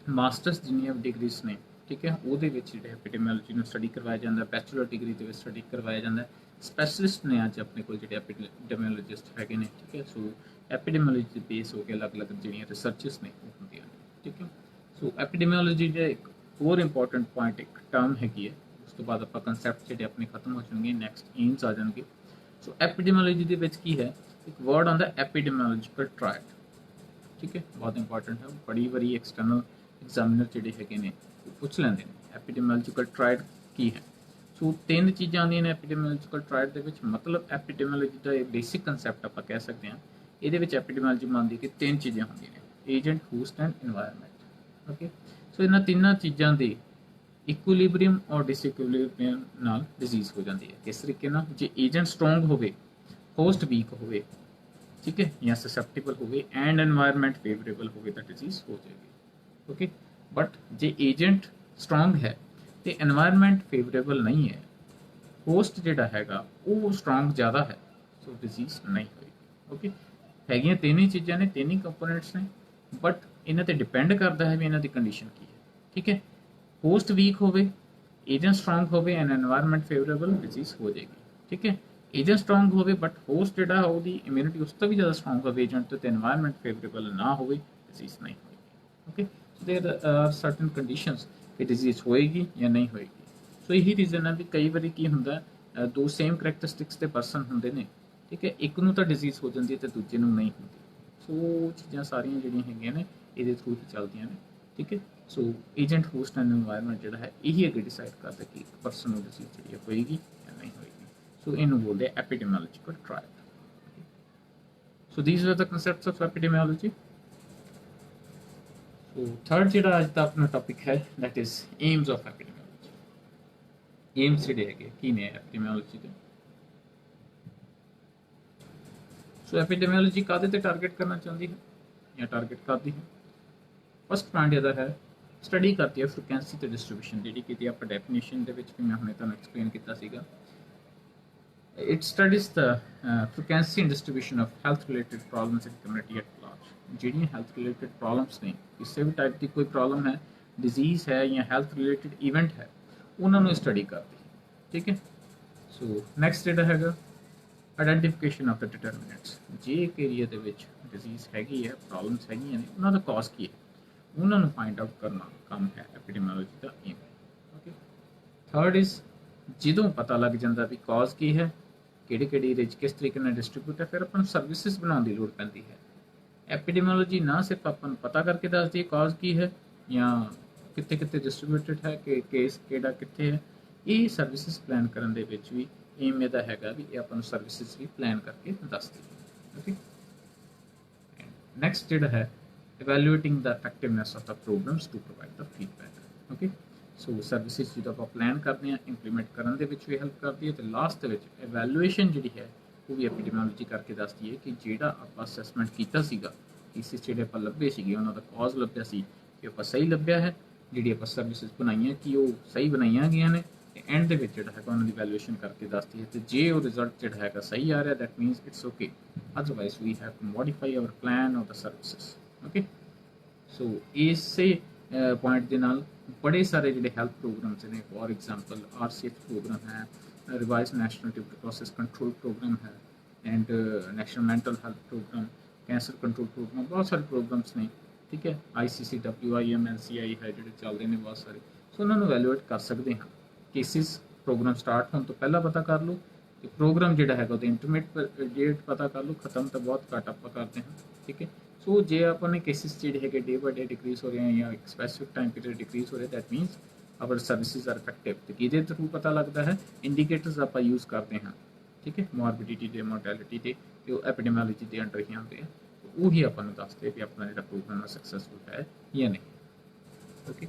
ਮਾਸਟਰਸ ਜਿੰਨੀਆਂ ਡਿਗਰੀਜ਼ ਨੇ, ਠੀਕ ਹੈ, ਉਹਦੇ ਵਿੱਚ ਜਿਹੜੇ ਐਪੀਡੈਮੀਓਲੋਜੀ ਨੂੰ ਸਟੱਡੀ ਕਰਵਾਇਆ ਜਾਂਦਾ। ਬੈਚਲਰ ਡਿਗਰੀ ਦੇ ਵਿੱਚ ਸਟੱਡੀ ਕਰਵਾਇਆ ਜਾਂਦਾ। ਸਪੈਸ਼ਲਿਸਟ ਨੇ ਅੱਜ ਆਪਣੇ ਕੋਲ ਜਿਹੜੇ ਐਪੀਡੈਮੀਓਲੋਜਿਸਟ ਹੈਗੇ ਨੇ, ਠੀਕ ਹੈ। ਸੋ ਐਪੀਡੈਮੀਓਲੋਜੀ ਦੇ ਬੇਸ ਹੋ ਕੇ ਅਲੱਗ-ਅਲੱਗ ਜਿਹੜੀਆਂ ਰਿਸਰਚਸ ਨੇ ਉਹ ਹੁੰਦੀਆਂ ਨੇ, ਠੀਕ ਹੈ। ਸੋ ਐਪੀਡੈਮੀਓਲੋਜੀ ਦੇ ਇੱਕ ਹੋਰ ਇੰਪੋਰਟੈਂਟ ਪੁਆਇੰਟ, ਇੱਕ ਟਰਮ ਹੈਗੀ ਹੈ, ਉਸ ਤੋਂ ਬਾਅਦ ਆਪਾਂ ਕੰਸੈਪਟ ਜਿਹੜੇ ਆਪਣੇ ਖਤਮ ਹੋ ਜਾਣਗੇ, ਨੈਕਸਟ ਏਮਸ ਆ ਜਾਣਗੇ। ਸੋ ਐਪੀਡੈਮੀਓਲੋਜੀ ਦੇ ਵਿੱਚ ਕੀ ਹੈ, ਇੱਕ ਵਰਡ ਆਉਂਦਾ ਐਪੀਡੈਮੀਓਲੋਜੀਕਲ ਟ੍ਰਾਇਡ, ठीक है, बहुत इंपॉर्टेंट है। बड़ी बारी एक्सटर्नल एग्जामिनर ਜਿਹੜੇ ਹੈਗੇ ਨੇ ਉਹ ਪੁੱਛ ਲੈਂਦੇ ਨੇ ਐਪੀਡੈਮੀਓਲੋਜੀਕਲ ਟ੍ਰਾਇਡ ਕੀ ਹੈ। ਸੋ ਤਿੰਨ ਚੀਜ਼ਾਂ ਆਉਂਦੀਆਂ ਨੇ ਐਪੀਡੈਮੀਓਲੋਜੀਕਲ ਟ੍ਰਾਇਡ ਦੇ ਵਿੱਚ। ਮਤਲਬ ਐਪੀਡੈਮੀਓਲੋਜੀ ਦਾ ਇਹ ਬੇਸਿਕ ਕਨਸੈਪਟ ਆਪਾਂ ਕਹਿ ਸਕਦੇ ਹਾਂ। ਇਹਦੇ ਵਿੱਚ ਐਪੀਡੈਮੀਓਲੋਜੀ ਮੰਨਦੀ ਕਿ ਤਿੰਨ ਚੀਜ਼ਾਂ ਹੁੰਦੀਆਂ ਨੇ, agent, host and environment. Okay, so ਇਹਨਾਂ ਤਿੰਨਾਂ ਚੀਜ਼ਾਂ ਦੇ ਇਕੁਇਲਿਬਰੀਅਮ ਔਰ ਡਿਸਇਕੁਇਲਿਬਰੀਅਮ ਨਾਲ ਡਿਜ਼ੀਜ਼ ਹੋ ਜਾਂਦੀ ਹੈ। ਕਿਸ ਤਰੀਕੇ ਨਾਲ? ਜੇ ਏਜੰਟ ਸਟਰੋਂਗ ਹੋਵੇ, ਹੋਸਟ ਵੀਕ ਹੋਵੇ, ठीक है, या ससेप्टेबल हो गए एंड एनवायरमेंट फेवरेबल हो गए तो डिजीज हो जाएगी। Okay, but J agent strong है तो एनवायरमेंट फेवरेबल नहीं है, होस्ट जिहड़ा हैगा वो स्ट्रॉन्ग ज़्यादा है, सो डिजीज नहीं होएगी। ओके, हैगियां तीन ही चीज़ां ने, तीन ही कंपोनेंट्स ने, बट इन्हां ते डिपेंड करता है भी इन्हां दी कंडीशन की है। ठीक है, होस्ट वीक होवे, एजेंट स्ट्रॉन्ग होवे एंड एनवायरमेंट फेवरेबल, डिजीज हो जाएगी। ठीक है, एजेंट स्ट्रॉन्ग होवे बट होस्ट जिहड़ा ਉਹਦੀ ਇਮਿਊਨਿਟੀ ਉਸ ਤੋਂ ਵੀ ਜ਼ਿਆਦਾ ਸਟਰੋਂਗ ਹੋਵੇ ਏਜੰਟ ਤੋਂ, ਤੇ এনवायरमेंट ਫੇਵरेबल ਨਾ ਹੋਵੇ, ਡਿਜ਼ੀਜ਼ ਨਹੀਂ ਹੋਏਗੀ। Okay, so there are certain conditions ਕਿ ਡਿਜ਼ੀਜ਼ ਹੋਏਗੀ ਜਾਂ ਨਹੀਂ ਹੋਏਗੀ। ਸੋ ਇਹੀ ਰੀਜ਼ਨ ਹੈ ਵੀ ਕਈ ਵਾਰੀ ਕੀ ਹੁੰਦਾ, ਦੋ ਸੇਮ ਕਰੈਕਟਰਿਸਟਿਕਸ ਦੇ ਪਰਸਨ ਹੁੰਦੇ ਨੇ, ਠੀਕ ਹੈ, ਇੱਕ ਨੂੰ ਤਾਂ ਡਿਜ਼ੀਜ਼ ਹੋ ਜਾਂਦੀ ਹੈ ਤੇ ਦੂਜੇ ਨੂੰ ਨਹੀਂ ਹੁੰਦੀ। ਸੋ ਚੀਜ਼ਾਂ ਸਾਰੀਆਂ ਜਿਹੜੀਆਂ ਹੈਗੀਆਂ ਨੇ ਇਹਦੇ ਥਰੂ ਹੀ ਚੱਲਦੀਆਂ ਨੇ। ਠੀਕ ਹੈ, ਸੋ ਏਜੰਟ, ਹੋਸਟ ਐਂਡ এনवायरमेंट ਜਿਹੜਾ ਹੈ ਇਹੀ ਅੱਗੇ ਡਿਸਾਈਡ ਕਰਦਾ ਕਿ ਇੱਕ ਪਰਸਨ ਨੂੰ ਡਿਜ਼ੀਜ਼ ਜਿਹੜੀ ਹੋਏਗੀ ਜਾਂ ਨਹੀਂ ਹੋਏਗੀ। So in बोलते हैं epidemiological trial. So these were the concepts of epidemiology. So third ਜਿਹੜਾ ਅੱਜ ਦਾ ਆਪਣਾ ਟੌਪਿਕ ਹੈ, that is aims of epidemiology. aims ਜਿਹੜੇ ਹੈਗੇ ਕੀ ਨੇ epidemiology ਦੇ? So epidemiology ਕਾਹਦੇ ਤੇ ਟਾਰਗੇਟ ਕਰਨਾ ਚਾਹੁੰਦੀ ਹੈ ਜਾਂ ਟਾਰਗੇਟ ਕਰਦੀ ਹੈ? ਫਸਟ ਪੁਆਇੰਟ ਇਹਦਾ ਹੈ, ਸਟੱਡੀ ਕਰਦੀ ਹੈ ਫ੍ਰੀਕੁਐਂਸੀ ਤੇ ਡਿਸਟ੍ਰੀਬਿਊਸ਼ਨ, ਜਿਹੜੀ ਕਿ ਆਪਾਂ ਡੈਫੀਨੇਸ਼ਨ ਦੇ ਵਿੱਚ ਵੀ ਮੈਂ ਹੁਣੇ ਤੁਹਾਨੂੰ ਐਕਸਪਲੇਨ ਕੀਤਾ ਸੀਗਾ। It studies the frequency and distribution of health related problems in community at large। ਜਿਹੜੀਆਂ health related problems ਨੇ, ਕਿਸੇ ਵੀ ਟਾਈਪ ਦੀ ਕੋਈ ਪ੍ਰੋਬਲਮ ਹੈ, ਡਿਜ਼ੀਜ਼ ਹੈ ਜਾਂ health related ਇਵੈਂਟ ਹੈ, ਉਹਨਾਂ ਨੂੰ ਸਟੱਡੀ ਕਰਦੀ ਹੈ। ਠੀਕ ਹੈ, ਸੋ ਨੈਕਸਟ ਜਿਹੜਾ ਹੈਗਾ ਆਈਡੈਂਟੀਫਿਕੇਸ਼ਨ ਆਫ ਦ ਡਿਟਰਮੀਨੈਂਟਸ। ਜੇ ਇੱਕ ਏਰੀਆ ਦੇ ਵਿੱਚ ਡਿਜ਼ੀਜ਼ ਹੈਗੀ ਹੈ, ਪ੍ਰੋਬਲਮਸ ਹੈਗੀਆਂ ਨੇ, ਉਹਨਾਂ ਦਾ ਕਾਜ਼ ਕੀ ਹੈ, ਉਹਨਾਂ ਨੂੰ ਫਾਈਂਡ ਆਊਟ ਕਰਨਾ ਕੰਮ ਹੈ ਐਪੀਡੈਮੀਓਲੋਜੀ ਦਾ ਏਮ। ਓਕੇ, ਥਰਡ ਇਜ਼ ਜਦੋਂ ਪਤਾ ਲੱਗ ਜਾਂਦਾ ਵੀ ਕਾਜ਼ ਕੀ ਹੈ, ਕਿਹੜੇ ਕਿਹੜੇ ਏਰੀਆ 'ਚ ਕਿਸ ਤਰੀਕੇ ਨਾਲ ਡਿਸਟ੍ਰੀਬਿਊਟ ਹੈ, ਫਿਰ ਆਪਾਂ ਨੂੰ ਸਰਵਿਸਿਜ਼ ਬਣਾਉਣ ਦੀ ਲੋੜ ਪੈਂਦੀ ਹੈ। ਐਪੀਡੈਮੀਓਲੋਜੀ ਨਾ ਸਿਰਫ ਆਪਾਂ ਨੂੰ ਪਤਾ ਕਰਕੇ ਦੱਸਦੀ ਹੈ ਕਾਜ਼ ਕੀ ਹੈ ਜਾਂ ਕਿੱਥੇ ਕਿੱਥੇ ਡਿਸਟ੍ਰੀਬਿਊਟਡ ਹੈ, ਕਿ ਕੇਸ ਕਿਹੜਾ ਕਿੱਥੇ ਹੈ, ਇਹ ਸਰਵਿਸਿਜ਼ ਪਲਾਨ ਕਰਨ ਦੇ ਵਿੱਚ ਵੀ ਏਮ ਇਹਦਾ ਹੈਗਾ ਵੀ ਇਹ ਆਪਾਂ ਨੂੰ ਸਰਵਿਸਿਜ਼ ਵੀ ਪਲਾਨ ਕਰਕੇ ਦੱਸਦੀ ਹੈ। ਓਕੇ, ਨੈਕਸਟ ਜਿਹੜਾ ਹੈ evaluating the effectiveness of the programs to provide the feedback। okay, so services ਜਦੋਂ ਆਪਾਂ ਪਲਾਨ ਕਰਦੇ ਹਾਂ, ਇੰਪਲੀਮੈਂਟ ਕਰਨ ਦੇ ਵਿੱਚ ਵੀ ਹੈਲਪ ਕਰਦੀ ਹੈ, ਤੇ ਲਾਸਟ ਦੇ ਵਿੱਚ ਐਵੈਲੂਏਸ਼ਨ ਜਿਹੜੀ ਹੈ ਉਹ ਵੀ ਐਪੀਡੈਮੀਓਲੋਜੀ ਕਰਕੇ ਦੱਸਦੀ ਹੈ ਕਿ ਜਿਹੜਾ ਆਪਾਂ ਅਸੈਸਮੈਂਟ ਕੀਤਾ ਸੀਗਾ, ਕੇਸਿਸ ਜਿਹੜੇ ਆਪਾਂ ਲੱਭੇ ਸੀਗੇ, ਉਹਨਾਂ ਦਾ ਕਾਜ਼ ਲੱਭਿਆ ਸੀ ਕਿ ਆਪਾਂ ਸਹੀ ਲੱਭਿਆ ਹੈ, ਜਿਹੜੀ ਆਪਾਂ ਸਰਵਿਸਿਜ਼ ਬਣਾਈਆਂ ਕਿ ਉਹ ਸਹੀ ਬਣਾਈਆਂ ਗਈਆਂ ਨੇ, ਤੇ ਐਂਡ ਦੇ ਵਿੱਚ ਜਿਹੜਾ ਹੈਗਾ ਉਹਨਾਂ ਦੀ ਵੈਲੂਏਸ਼ਨ ਕਰਕੇ ਦੱਸਦੀ ਹੈ। ਤੇ ਜੇ ਉਹ ਰਿਜ਼ਲਟ ਜਿਹੜਾ ਹੈਗਾ ਸਹੀ ਆ ਰਿਹਾ, that means it's okay, otherwise we have to modify our plan or the services. Okay, ਸੋ ਇਸੇ ਪੁਆਇੰਟ ਦੇ ਨਾਲ बड़े सारे जो हेल्थ प्रोग्राम्स ने, फॉर एग्जांपल RCH प्रोग्राम है, revise national tuberculosis control programme है, and national mental health programme, cancer control programme, बहुत सारे प्रोग्राम्स ने। ठीक है, ICCW IM NCI है जो चलते हैं बहुत सारे, सो उन्होंने वैल्यूएट कर सकते हैं। केसिस प्रोग्राम स्टार्ट होने तो पहला पता कर लो, कि प्रोग्राम जो है इंटरमीडिएट डेट पता कर लो, खत्म तो बहुत घट आप करते हैं। ठीक है, सो जे अपने केसिस जो है डे बाय डे डिक्रीज हो रहे हैं या एक स्पैसिफिक टाइम पीरियड डिक्रीज हो रहे हैं, that means our services are effective. तो कि थ्रू पता लगता है, इंडीकेटर्स आप यूज़ करते हैं। ठीक है, मॉर्बिडिटी के, मोर्टैलिटी के, तो एपीडेमियोलॉजी के अंडर ही आते हैं, तो वही अपन दसते हैं कि अपना जो प्रोग्राम सक्सैसफुल है या नहीं। Okay,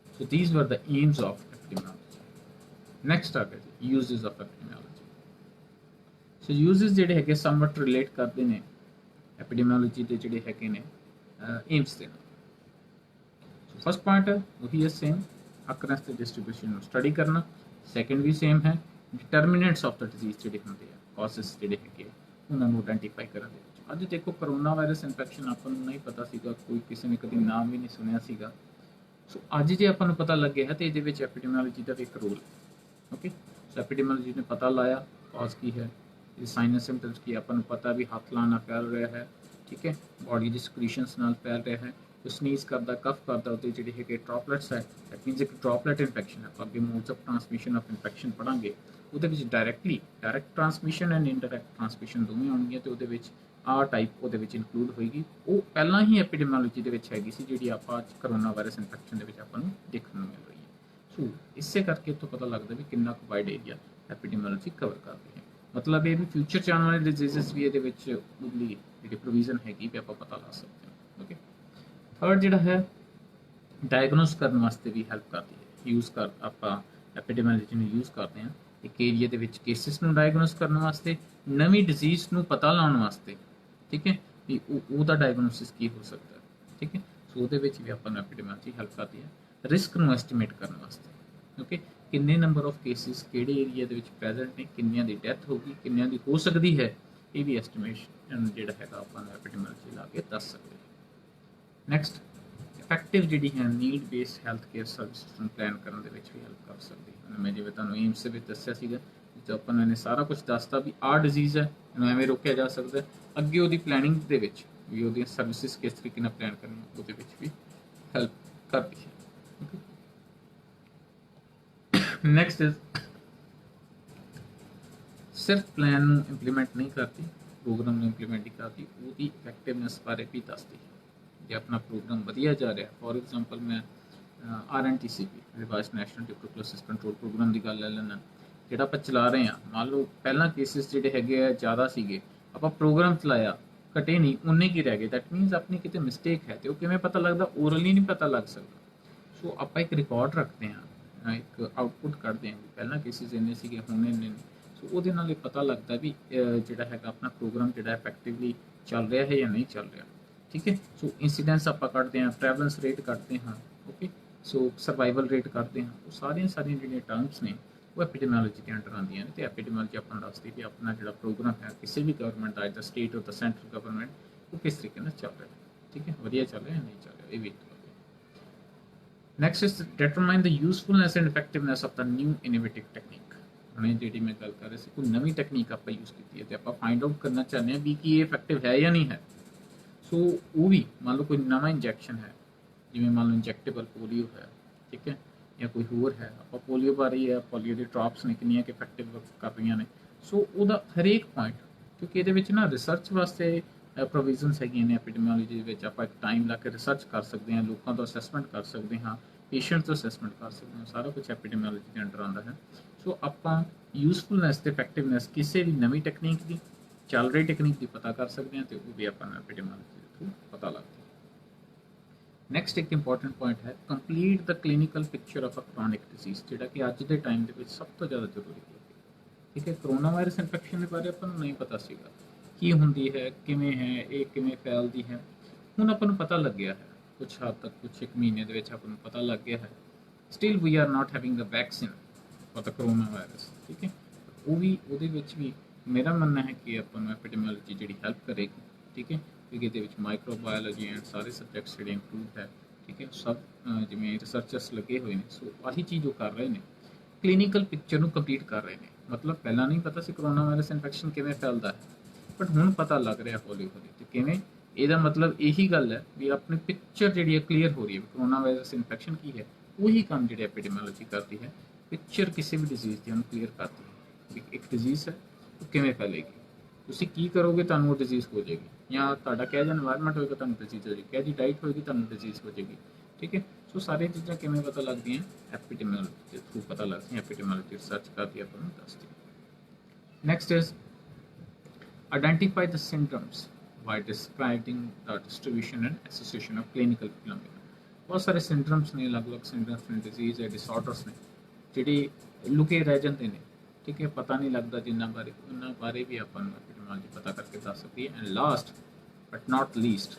so these were the aims of epidemiology. Next आ गया uses of epidemiology. So uses जोड़े है समवट रिलेट करते हैं एपीडेमियोलॉजी के जोड़े है एम्स के। फर्स्ट पॉइंट है वही है सेम, अकरेंस ते डिस्ट्रीब्यूशन स्टडी करना। सैकेंड भी सेम है, डिटरमिनेंट्स ऑफ द डिजीज जोड़े होंगे, कॉजेस जोड़े है उन्होंने आइडेंटिफाई करने। ਅੱਜ ਦੇਖੋ ਕਰੋਨਾ ਵਾਇਰਸ ਇਨਫੈਕਸ਼ਨ ਆਪਾਂ ਨੂੰ ਨਹੀਂ ਪਤਾ ਸੀਗਾ, ਕੋਈ ਕਿਸੇ ਨੇ ਕਦੀ ਨਾਮ ਵੀ ਨਹੀਂ ਸੁਣਿਆ ਸੀਗਾ। ਸੋ ਅੱਜ ਜੇ ਆਪਾਂ ਨੂੰ ਪਤਾ ਲੱਗਿਆ ਹੈ ਤੇ ਇਹਦੇ ਵਿੱਚ ਐਪੀਡੈਮੋਲੋਜੀ ਦਾ ਵੀ ਇੱਕ ਰੋਲ ਹੈ। ਓਕੇ, ਸੋ ਐਪੀਡੈਮੋਲੋਜੀ ਨੇ ਪਤਾ ਲਾਇਆ ਕਾਜ਼ ਕੀ ਹੈ, ਇਹ ਸਾਈਨਸ ਸਿੰਪਟਮਸ ਕੀ ਆਪਾਂ ਨੂੰ ਪਤਾ ਵੀ ਹੱਥ ਲਾਣਾ ਫੈਲ ਰਿਹਾ ਹੈ, ਠੀਕ ਹੈ, ਬਾਡੀ ਦੀ ਸਕ੍ਰੀਸ਼ਨਸ ਨਾਲ ਫੈਲ ਰਿਹਾ ਹੈ, ਕੋਈ ਸਨੀਜ਼ ਕਰਦਾ ਕਫ ਕਰਦਾ ਉਹਦੇ ਜਿਹੜੇ ਹੈਗੇ ਡ੍ਰੌਪਲੇਟਸ ਹੈ, ਦੈਟ ਮੀਨਸ ਇੱਕ ਡ੍ਰੌਪਲੇਟ ਇਨਫੈਕਸ਼ਨ ਹੈ। ਆਪਾਂ ਅੱਗੇ modes of transmission of infection ਪੜਾਂਗੇ, ਉਹਦੇ ਵਿੱਚ direct transmission and indirect transmission ਦੋਵੇਂ ਆਉਣਗੀਆਂ ਤੇ ਉਹਦੇ ਵਿੱਚ ਆਹ ਟਾਈਪ ਉਹਦੇ ਵਿੱਚ ਇਨਕਲੂਡ ਹੋਏਗੀ। ਉਹ ਪਹਿਲਾਂ ਹੀ ਐਪੀਡੈਮੋਲੋਜੀ ਦੇ ਵਿੱਚ ਹੈਗੀ ਸੀ ਜਿਹੜੀ ਆਪਾਂ ਅੱਜ ਕਰੋਨਾ ਵਾਇਰਸ ਇਨਫੈਕਸ਼ਨ ਦੇ ਵਿੱਚ ਆਪਾਂ ਨੂੰ ਦੇਖਣ ਨੂੰ ਮਿਲ ਰਹੀ ਹੈ। ਸੋ ਇਸੇ ਕਰਕੇ ਇੱਥੋਂ ਪਤਾ ਲੱਗਦਾ ਵੀ ਕਿੰਨਾ ਕੁ ਵਾਈਡ ਏਰੀਆ ਐਪੀਡੈਮੋਲੋਜੀ ਕਵਰ ਕਰਦੀ ਹੈ। ਮਤਲਬ ਇਹ ਵੀ ਫਿਊਚਰ 'ਚ ਆਉਣ ਵਾਲੇ ਡਿਜ਼ੀਜ਼ਸ ਵੀ ਇਹਦੇ ਵਿੱਚ ਉਹਦੀ ਜਿਹੜੀ ਪ੍ਰੋਵੀਜ਼ਨ ਹੈਗੀ ਵੀ ਆਪਾਂ ਪਤਾ ਲਾ ਸਕਦੇ ਹਾਂ। ਓਕੇ, ਥਰਡ ਜਿਹੜਾ ਹੈ ਡਾਇਗਨੋਸ ਕਰਨ ਵਾਸਤੇ ਵੀ ਹੈਲਪ ਕਰਦੀ ਹੈ। ਆਪਾਂ ਐਪੀਡੈਮੋਲੋਜੀ ਨੂੰ ਯੂਜ਼ ਕਰਦੇ ਹਾਂ ਇੱਕ ਏਰੀਆ ਦੇ ਵਿੱਚ ਕੇਸਿਸ ਨੂੰ ਡਾਇਗਨੋਸ ਕਰਨ ਵਾਸਤੇ, ਨਵੀਂ ਡਿਜ਼ੀਜ਼ ਨੂੰ ਪਤਾ ਲਾਉਣ ਵਾਸਤੇ, ਠੀਕ ਹੈ, ਵੀ ਉਹਦਾ ਡਾਇਗਨੋਸਿਸ ਕੀ ਹੋ ਸਕਦਾ ਹੈ, ਠੀਕ ਹੈ। ਸੋ ਉਹਦੇ ਵਿੱਚ ਵੀ ਆਪਾਂ ਨੂੰ ਐਪੀਡੈਮੋਲੋਜੀ ਹੈਲਪ ਕਰਦੀ ਹੈ। ਰਿਸਕ ਨੂੰ ਐਸਟੀਮੇਟ ਕਰਨ ਵਾਸਤੇ, ਓਕੇ, ਕਿੰਨੇ ਨੰਬਰ ਆਫ ਕੇਸਿਸ ਕਿਹੜੇ ਏਰੀਆ ਦੇ ਵਿੱਚ ਪ੍ਰੈਜ਼ੈਂਟ ਨੇ, ਕਿੰਨਿਆਂ ਦੀ ਡੈਥ ਹੋਗੀ, ਕਿੰਨਿਆਂ ਦੀ ਹੋ ਸਕਦੀ ਹੈ, ਇਹ ਵੀ ਐਸਟੀਮੇਸ਼ਨ ਜਿਹੜਾ ਹੈਗਾ ਆਪਾਂ ਨੂੰ ਐਪੀਡੈਮੋਲੋਜੀ ਲਾ ਕੇ ਦੱਸ ਸਕਦੇ ਹਾਂ। ਨੈਕਸਟ, ਇਫੈਕਟਿਵ ਜਿਹੜੀ ਹੈ need based health care services ਨੂੰ ਪਲਾਨ ਕਰਨ ਦੇ ਵਿੱਚ ਵੀ ਹੈਲਪ ਕਰ ਸਕਦੀ ਹੈ। ਮੈਂ ਜਿਵੇਂ ਤੁਹਾਨੂੰ ਏਮਸ ਦੇ ਵਿੱਚ ਦੱਸਿਆ ਸੀਗਾ, ਜੋ ਆਪਾਂ ਨੇ ਸਾਰਾ ਕੁਝ ਦੱਸਤਾ ਵੀ ਆਹ ਡਿਜ਼ੀਜ਼ ਹੈ, ਇਹਨੂੰ ਐਵੇਂ ਰੋਕਿਆ ਜਾ ਸਕਦਾ ਹੈ। ਅੱਗੇ ਉਹਦੀ ਪਲੈਨਿੰਗ ਦੇ ਵਿੱਚ ਵੀ ਉਹਦੀਆਂ ਸਰਵਿਸਿਜ਼ ਕਿਸ ਤਰੀਕੇ ਨਾਲ ਪਲਾਨ ਕਰਨੀਆਂ ਉਹਦੇ ਵਿੱਚ ਵੀ ਹੈਲਪ ਕਰਦੀ ਹੈ। ਨੈਕਸਟ ਇਜ਼ ਸਿਰਫ ਪਲਾਨ ਨੂੰ ਇੰਪਲੀਮੈਂਟ ਨਹੀਂ ਕਰਦੀ, ਪ੍ਰੋਗਰਾਮ ਨੂੰ ਇੰਪਲੀਮੈਂਟ ਹੀ ਕਰਦੀ, ਉਹਦੀ ਇਫੈਕਟਿਵਨੈਸ ਬਾਰੇ ਵੀ ਦੱਸਦੀ ਹੈ। ਜੇ ਆਪਣਾ ਪ੍ਰੋਗਰਾਮ ਵਧੀਆ ਜਾ ਰਿਹਾ, ਫੋਰ ਐਗਜ਼ਾਮਪਲ ਮੈਂ RNTCP revised national tuberculosis control program ਦੀ ਗੱਲ ਲੈ ਲੈਣਾ, ਜਿਹੜਾ ਆਪਾਂ ਚਲਾ ਰਹੇ ਹਾਂ, ਮੰਨ ਲਓ ਪਹਿਲਾਂ ਕੇਸਿਸ ਜਿਹੜੇ ਹੈਗੇ ਆ ਜ਼ਿਆਦਾ ਸੀਗੇ, ਆਪਾਂ ਪ੍ਰੋਗਰਾਮ ਚਲਾਇਆ, ਘਟੇ ਨਹੀਂ, ਉਨੇ ਕੀ ਰਹਿ ਗਏ, ਦੈਟ ਮੀਨਸ ਆਪਣੀ ਕਿਤੇ ਮਿਸਟੇਕ ਹੈ। ਤੇ ਉਹ ਕਿਵੇਂ ਪਤਾ ਲੱਗਦਾ, ਓਰਲੀ ਨਹੀਂ ਪਤਾ ਲੱਗ ਸਕਦਾ। ਸੋ ਆਪਾਂ ਇੱਕ ਰਿਕਾਰਡ ਰੱਖਦੇ ਹਾਂ, ਇੱਕ ਆਊਟਪੁੱਟ ਕੱਢਦੇ ਹਾਂ, ਪਹਿਲਾਂ ਕੇਸਿਸ ਇੰਨੇ ਸੀਗੇ, ਹੁਣ ਇੰਨੇ ਨੇ। ਸੋ ਉਹਦੇ ਨਾਲ ਇਹ ਪਤਾ ਲੱਗਦਾ ਵੀ ਜਿਹੜਾ ਹੈਗਾ ਆਪਣਾ ਪ੍ਰੋਗਰਾਮ ਜਿਹੜਾ ਇਫੈਕਟਿਵਲੀ ਚੱਲ ਰਿਹਾ ਹੈ ਜਾਂ ਨਹੀਂ ਚੱਲ ਰਿਹਾ, ਠੀਕ ਹੈ। ਸੋ ਇੰਸੀਡੈਂਸ ਆਪਾਂ ਕੱਢਦੇ ਹਾਂ, ਪ੍ਰੈਵਲੈਂਸ ਰੇਟ ਕੱਢਦੇ ਹਾਂ, ਓਕੇ, ਸੋ ਸਰਵਾਈਵਲ ਰੇਟ ਕੱਢਦੇ ਹਾਂ। ਉਹ ਸਾਰੀਆਂ ਜਿਹੜੀਆਂ ਟਰਮਸ ਨੇ ਉਹ ਐਪੀਡੈਮੋਲੋਜੀ ਦੇ ਅੰਡਰ ਆਉਂਦੀਆਂ ਨੇ ਤੇ ਐਪੀਡੈਮੋਲੋਜੀ ਆਪਾਂ ਨੂੰ ਦੱਸਦੀ ਵੀ ਆਪਣਾ ਜਿਹੜਾ ਪ੍ਰੋਗਰਾਮ ਹੈ ਕਿਸੇ ਵੀ ਗਵਰਨਮੈਂਟ ਦਾ, ਜਾਂ ਸਟੇਟ ਔਰ ਦਾ ਸੈਂਟਰਲ ਗਵਰਨਮੈਂਟ, ਉਹ ਕਿਸ ਤਰੀਕੇ ਨਾਲ ਚੱਲ ਰਿਹਾ, ਠੀਕ ਹੈ, ਵਧੀਆ ਚੱਲ ਰਿਹਾ ਜਾਂ ਨਹੀਂ ਚੱਲ ਰਿਹਾ, ਇਹ ਵੀ। Next is determine the usefulness and effectiveness of the new innovative technique। ਹੁਣੇ ਜਿਹੜੀ ਮੈਂ ਗੱਲ ਕਰ ਰਿਹਾ ਸੀ, ਕੋਈ ਨਵੀਂ ਟੈਕਨੀਕ ਆਪਾਂ ਯੂਜ਼ ਕੀਤੀ ਹੈ ਤੇ ਆਪਾਂ ਫਾਈਂਡ ਆਊਟ ਕਰਨਾ ਚਾਹੁੰਦੇ ਹਾਂ ਵੀ ਕੀ ਇਹ ਇਫੈਕਟਿਵ ਹੈ ਜਾਂ ਨਹੀਂ ਹੈ। ਸੋ ਉਹ ਵੀ ਮੰਨ ਲਓ ਕੋਈ ਨਵਾਂ ਇੰਜੈਕਸ਼ਨ ਹੈ, ਜਿਵੇਂ ਮੰਨ ਲਓ ਇੰਜੈਕਟੇਬਲ ਪੋਲੀਓ ਹੈ, ਠੀਕ ਹੈ, ਜਾਂ ਕੋਈ ਹੋਰ ਹੈ, ਆਪਾਂ ਪੋਲੀਓ ਬਾਰੇ ਹੈ, ਪੋਲੀਓ ਦੇ ਡ੍ਰੌਪਸ ਨੇ ਕਿੰਨੀਆਂ ਕਿ ਇਫੈਕਟਿਵ ਕਰ ਰਹੀਆਂ ਨੇ। ਸੋ ਉਹਦਾ ਹਰੇਕ ਪੁਆਇੰਟ, ਕਿਉਂਕਿ ਇਹਦੇ ਵਿੱਚ ਨਾ ਰਿਸਰਚ ਵਾਸਤੇ ਪ੍ਰੋਵੀਜ਼ਨਸ ਹੈਗੀਆਂ ਨੇ ਐਪੀਡੈਮੋਲੋਜੀ ਦੇ ਵਿੱਚ। ਆਪਾਂ ਇੱਕ ਟਾਈਮ ਲਾ ਕੇ ਰਿਸਰਚ ਕਰ ਸਕਦੇ ਹਾਂ, ਲੋਕਾਂ ਤੋਂ ਅਸੈਸਮੈਂਟ ਕਰ ਸਕਦੇ ਹਾਂ, ਪੇਸ਼ੈਂਟ ਤੋਂ ਅਸੈਸਮੈਂਟ ਕਰ ਸਕਦੇ ਹਾਂ, ਸਾਰਾ ਕੁਝ ਐਪੀਡੈਮੋਲੋਜੀ ਦੇ ਅੰਡਰ ਆਉਂਦਾ ਹੈ। ਸੋ ਆਪਾਂ ਯੂਜ਼ਫੁਲਨੈਸ ਤੇ ਇਫੈਕਟਿਵਨੈਸ ਕਿਸੇ ਵੀ ਨਵੀਂ ਟੈਕਨੀਕ ਦੀ, ਚੱਲ ਰਹੀ ਟੈਕਨੀਕ ਦੀ ਪਤਾ ਕਰ ਸਕਦੇ ਹਾਂ ਤੇ ਉਹ ਵੀ ਆਪਾਂ ਨੂੰ ਐਪੀਡੈਮੋਲੋਜੀ ਦੇ ਥਰੂ ਪਤਾ ਲੱਗਦਾ ਹੈ। ਨੈਕਸਟ ਇੱਕ ਇੰਪੋਰਟੈਂਟ ਪੁਆਇੰਟ ਹੈ, complete the clinical picture of a chronic disease, ਜਿਹੜਾ ਕਿ ਅੱਜ ਦੇ ਟਾਈਮ ਦੇ ਵਿੱਚ ਸਭ ਤੋਂ ਜ਼ਿਆਦਾ ਜ਼ਰੂਰੀ ਹੈ। ਠੀਕ ਹੈ, ਕਰੋਨਾ ਵਾਇਰਸ ਇਨਫੈਕਸ਼ਨ ਦੇ ਬਾਰੇ ਆਪਾਂ ਨੂੰ ਨਹੀਂ ਪਤਾ ਸੀਗਾ ਕੀ ਹੁੰਦੀ ਹੈ, ਕਿਵੇਂ ਹੈ, ਇਹ ਕਿਵੇਂ ਫੈਲਦੀ ਹੈ। ਹੁਣ ਆਪਾਂ ਨੂੰ ਪਤਾ ਲੱਗਿਆ ਹੈ, ਕੁਛ ਹੱਦ ਤੱਕ, ਕੁਛ ਇੱਕ ਮਹੀਨੇ ਦੇ ਵਿੱਚ ਆਪਾਂ ਨੂੰ ਪਤਾ ਲੱਗ ਗਿਆ ਹੈ। Still we are not having a vaccine for the corona virus, ਠੀਕ ਹੈ। ਉਹ ਵੀ ਉਹਦੇ ਵਿੱਚ ਵੀ ਮੇਰਾ ਮੰਨਣਾ ਹੈ ਕਿ ਆਪਾਂ ਨੂੰ ਐਪੀਡੈਮੋਲੋਜੀ ਜਿਹੜੀ ਹੈਲਪ ਕਰੇਗੀ, ਠੀਕ ਹੈ, ਕਿਉਂਕਿ ਇਹਦੇ ਵਿੱਚ ਮਾਈਕਰੋਬਾਇਓਲੋਜੀ ਐਂਡ ਸਾਰੇ ਸਬਜੈਕਟਸ ਜਿਹੜੇ ਇੰਕਲੂਡ ਹੈ, ਠੀਕ ਹੈ, ਸਭ ਜਿਵੇਂ ਰਿਸਰਚਰਸ ਲੱਗੇ ਹੋਏ ਨੇ। ਸੋ ਆਹੀ ਚੀਜ਼ ਉਹ ਕਰ ਰਹੇ ਨੇ, ਕਲੀਨਿਕਲ ਪਿਕਚਰ ਨੂੰ ਕੰਪਲੀਟ ਕਰ ਰਹੇ ਨੇ। ਮਤਲਬ ਪਹਿਲਾਂ ਨਹੀਂ ਪਤਾ ਸੀ ਕਰੋਨਾ ਵਾਇਰਸ ਇਨਫੈਕਸ਼ਨ ਕਿਵੇਂ ਫੈਲਦਾ ਹੈ, ਬਟ ਹੁਣ ਪਤਾ ਲੱਗ ਰਿਹਾ ਹੌਲੀ ਹੌਲੀ। ਤੇ ਕਿਵੇਂ, ਇਹਦਾ ਮਤਲਬ ਇਹੀ ਗੱਲ ਹੈ ਵੀ ਆਪਣੀ ਪਿਕਚਰ ਜਿਹੜੀ ਹੈ ਕਲੀਅਰ ਹੋ ਰਹੀ ਹੈ ਕਰੋਨਾ ਵਾਇਰਸ ਇਨਫੈਕਸ਼ਨ ਕੀ ਹੈ। ਉਹੀ ਕੰਮ ਜਿਹੜੇ ਐਪੀਡੈਮੋਲੋਜੀ ਕਰਦੀ ਹੈ, ਪਿਕਚਰ ਕਿਸੇ ਵੀ ਡਿਜ਼ੀਜ਼ ਦੀ ਉਹਨੂੰ ਕਲੀਅਰ ਕਰਦੀ ਹੈ ਵੀ ਇੱਕ ਡਿਜ਼ੀਜ਼ ਹੈ ਉਹ ਕਿਵੇਂ ਫੈਲੇਗੀ, ਤੁਸੀਂ ਕੀ ਕਰੋਗੇ ਤੁਹਾਨੂੰ ਉਹ ਡਿਜ਼ੀਜ਼ ਹੋ ਜਾਏਗੀ, ਜਾਂ ਤੁਹਾਡਾ ਕਿਹੋ ਜਿਹਾ এনवायरमेंट ਹੋਏਗਾ ਤੁਹਾਨੂੰ ਡਿਜ਼ੀਜ਼ ਹੋ ਜਾਏਗੀ, ਕਿਹੋ ਜਿਹੀ ਡਾਈਟ ਹੋਏਗੀ ਤੁਹਾਨੂੰ ਡਿਜ਼ੀਜ਼ ਹੋ ਜਾਏਗੀ, ਠੀਕ ਹੈ। ਸੋ ਸਾਰੀਆਂ ਚੀਜ਼ਾਂ ਕਿਵੇਂ ਪਤਾ ਲੱਗਦੀਆਂ, ਐਪੀਡੈਮੋਲੋਜੀ ਦੇ ਥਰੂ ਪਤਾ ਲੱਗਦੀਆਂ, ਐਪੀਡੈਮੋਲੋਜੀ ਰਿਸਰਚ ਕਰਦੀ ਆਪਾਂ ਨੂੰ ਦੱਸਦੀ। Next is identify the symptoms by describing the distribution and association of clinical phenomena. ਬਹੁਤ ਸਾਰੇ ਸਿੰਪਟਮਸ ਨੇ, ਅਲੱਗ-ਅਲੱਗ ਸਿੰਪਟਮਸ ਨੇ, ਡਿਜ਼ੀਜ਼ ਹੈ, ਡਿਸਆਰਡਰਸ ਨੇ ਜਿਹੜੇ ਲੁਕੇ ਰਹਿ ਜਾਂਦੇ ਨੇ, ਠੀਕ ਹੈ, ਪਤਾ ਨਹੀਂ ਲੱਗਦਾ ਜਿਨ੍ਹਾਂ ਬਾਰੇ, ਉਹਨਾਂ ਬਾਰੇ ਵੀ ਆਪਾਂ ਨੂੰ ਐਪੀਡੈਮੋਲੋਜੀ ਪਤਾ ਕਰਕੇ ਦੱਸ ਸਕਦੀ ਹੈ। And last but not least,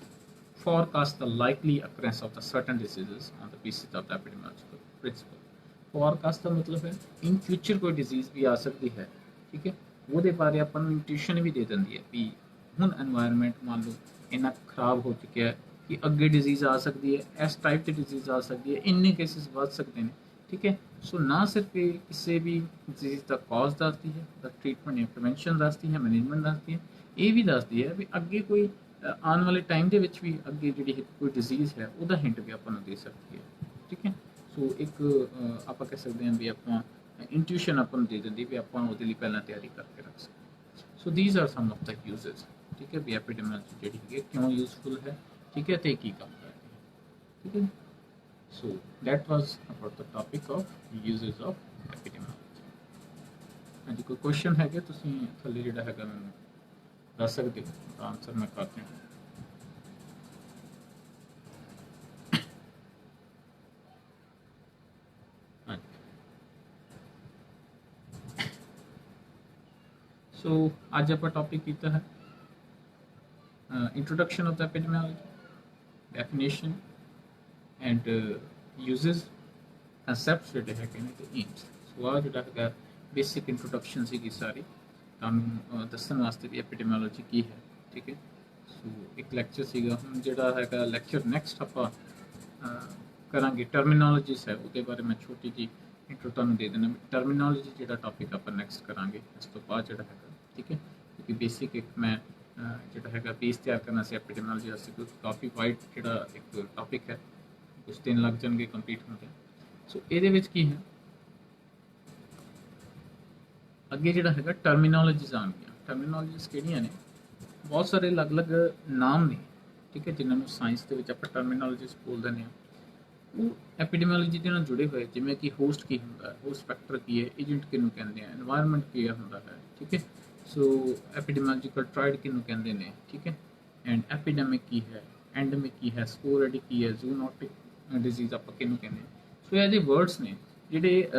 forecast the likely occurrence of the certain diseases on the basis of the epidemiological principle। forecast ਦਾ ਮਤਲਬ ਹੈ in future ਕੋਈ disease ਵੀ ਆ ਸਕਦੀ ਹੈ, ਠੀਕ ਹੈ, ਉਹਦੇ ਬਾਰੇ ਆਪਾਂ ਨੂੰ ਇੰਟੂਇਸ਼ਨ ਵੀ ਦੇ ਦਿੰਦੀ ਹੈ ਵੀ ਹੁਣ এনवायरमेंट ਮੰਨ ਲਓ ਇੰਨਾ ਖਰਾਬ ਹੋ ਚੁੱਕਿਆ ਹੈ ਕਿ ਅੱਗੇ ਡਿਜ਼ੀਜ਼ ਆ ਸਕਦੀ ਹੈ, ਇਸ ਟਾਈਪ ਦੀ ਡਿਜ਼ੀਜ਼ ਆ ਸਕਦੀ ਹੈ, ਇੰਨੇ ਕੇਸਿਸ ਵੱਧ ਸਕਦੇ ਨੇ। ਠੀਕ ਹੈ, ਸੋ ਨਾ ਸਿਰਫ ਇਹ ਕਿਸੇ ਵੀ ਡਿਜ਼ੀਜ਼ ਦਾ ਕਾਜ਼ ਦੱਸਦੀ ਹੈ, ਦਾ ਟ੍ਰੀਟਮੈਂਟ ਜਾਂ ਪ੍ਰੀਵੈਂਸ਼ਨ ਦੱਸਦੀ ਹੈ, ਮੈਨੇਜਮੈਂਟ ਦੱਸਦੀ ਹੈ, ਇਹ ਵੀ ਦੱਸਦੀ ਹੈ ਵੀ ਅੱਗੇ ਕੋਈ ਆਉਣ ਵਾਲੇ ਟਾਈਮ ਦੇ ਵਿੱਚ ਵੀ ਅੱਗੇ ਜਿਹੜੀ ਕੋਈ ਡਿਜ਼ੀਜ਼ ਹੈ ਉਹਦਾ ਹਿੰਟ ਵੀ ਆਪਾਂ ਨੂੰ ਦੇ ਸਕਦੀ ਹੈ। ਠੀਕ ਹੈ, ਸੋ ਇੱਕ ਆਪਾਂ ਕਹਿ ਸਕਦੇ ਹਾਂ ਵੀ ਆਪਾਂ ਇੰਟੂਇਸ਼ਨ ਆਪਾਂ ਨੂੰ ਦੇ ਦਿੰਦੀ ਵੀ ਆਪਾਂ ਉਹਦੇ ਲਈ ਪਹਿਲਾਂ ਤਿਆਰੀ ਕਰਕੇ ਰੱਖ ਸਕਦੇ। So these are some of the uses. ਠੀਕ ਹੈ, ਵੀ ਐਪੀਡੈਮੀਓਲੋਜੀ ਜਿਹੜੀ ਹੈਗੀ ਕਿਉਂ ਯੂਜ਼ਫੁਲ ਹੈ, ਠੀਕ ਹੈ, ਤੇ ਕੀ ਕੰਮ ਕਰਦੀ ਹੈ। ਠੀਕ ਹੈ, ਸੋ that was about the topic of uses of epidemiology। ਹਾਂਜੀ, ਕੋਈ ਕੁਐਸਚਨ ਹੈਗੇ ਤੁਸੀਂ ਥੱਲੇ ਜਿਹੜਾ ਹੈਗਾ ਮੈਨੂੰ ਦੱਸ ਸਕਦੇ ਹੋ ਤਾਂ ਆਨਸਰ ਮੈਂ ਕਰ ਦਿਆਂ। ਹਾਂਜੀ, ਸੋ ਅੱਜ ਆਪਾਂ ਟੌਪਿਕ ਕੀਤਾ ਹੈ introduction of the epidemiology, definition and uses, concepts ਜਿਹੜੇ ਹੈਗੇ ਨੇ ਤੇ aims। ਸੋ ਆ ਜਿਹੜਾ ਹੈਗਾ ਬੇਸਿਕ ਇੰਟਰੋਡਕਸ਼ਨ ਸੀਗੀ ਸਾਰੀ ਤੁਹਾਨੂੰ ਦੱਸਣ ਵਾਸਤੇ ਵੀ ਐਪੀਡੈਮੀਓਲੋਜੀ ਕੀ ਹੈ। ਠੀਕ ਹੈ, ਸੋ ਇੱਕ ਲੈਕਚਰ ਸੀਗਾ। ਹੁਣ ਜਿਹੜਾ ਹੈਗਾ ਲੈਕਚਰ ਨੈਕਸਟ ਆਪਾਂ ਕਰਾਂਗੇ ਟਰਮੀਨੋਲੋਜੀਸ ਹੈ, ਉਹਦੇ ਬਾਰੇ ਮੈਂ ਛੋਟੀ ਜੀ ਇੰਟਰੋ ਤੁਹਾਨੂੰ ਦੇ ਦੇਣਾ। ਟਰਮੀਨੋਲੋਜੀ ਜਿਹੜਾ ਟੌਪਿਕ ਆਪਾਂ ਨੈਕਸਟ ਕਰਾਂਗੇ ਇਸ ਤੋਂ ਬਾਅਦ ਜਿਹੜਾ ਹੈਗਾ। ਠੀਕ ਹੈ, ਕਿਉਂਕਿ ਬੇਸਿਕ ਇੱਕ ਮੈਂ ਜਿਹੜਾ ਹੈਗਾ ਬੇਸ ਤਿਆਰ ਕਰਨਾ ਸੀ ਐਪੀਡੈਮੀਓਲੋਜੀ ਵਾਸਤੇ, ਕਿਉਂਕਿ ਕਾਫੀ ਵਾਈਡ ਜਿਹੜਾ ਇੱਕ ਟੌਪਿਕ ਹੈ, ਕੁਝ ਦਿਨ ਲੱਗ ਜਾਣਗੇ ਕੰਪਲੀਟ ਹੁੰਦੇ। ਸੋ ਇਹਦੇ ਵਿੱਚ ਕੀ ਹੈ ਅੱਗੇ ਜਿਹੜਾ ਹੈਗਾ ਟਰਮੀਨੋਲੋਜੀਜ਼ ਆਉਣਗੀਆਂ। ਟਰਮੀਨੋਲੋਜੀਜ਼ ਕਿਹੜੀਆਂ ਨੇ, ਬਹੁਤ ਸਾਰੇ ਅਲੱਗ-ਅਲੱਗ ਨਾਮ ਨੇ। ਠੀਕ ਹੈ, ਜਿਨ੍ਹਾਂ ਨੂੰ ਸਾਇੰਸ ਦੇ ਵਿੱਚ ਆਪਾਂ ਟਰਮੀਨੋਲੋਜੀਜ਼ ਬੋਲਦੇ ਨੇ। ਉਹ ਐਪੀਡੈਮੀਓਲੋਜੀ ਦੇ ਨਾਲ ਜੁੜੇ ਹੋਏ, ਜਿਵੇਂ ਕਿ ਹੋਸਟ ਕੀ ਹੁੰਦਾ ਹੈ, ਹੋਸਟ ਫੈਕਟਰ ਕੀ ਹੈ, ਏਜੰਟ ਕਿਹਨੂੰ ਕਹਿੰਦੇ ਆ, এনवायरमेंट ਕੀ ਹੁੰਦਾ ਹੈ। ਠੀਕ ਹੈ, ਸੋ ਐਪੀਡੈਮੀਓਲੋਜੀਕਲ ਟ੍ਰਾਇਡ ਕਿਹਨੂੰ ਕਹਿੰਦੇ ਨੇ। ਠੀਕ ਹੈ, ਐਂਡ ਐਪੀਡੈਮਿਕ ਕੀ ਹੈ, ਐਂਡੈਮਿਕ ਕੀ ਹੈ, ਸਪੋਰੈਡਿਕ ਕੀ ਹੈ, ਜ਼ੂਨੋਟਿਕ ਡਿਜ਼ੀਜ਼ ਆਪਾਂ ਕਿਹਨੂੰ ਕਹਿੰਦੇ ਆ। ਸੋ ਇਹਦੇ ਵਰਡਸ ਨੇ ਜਿਹੜੇ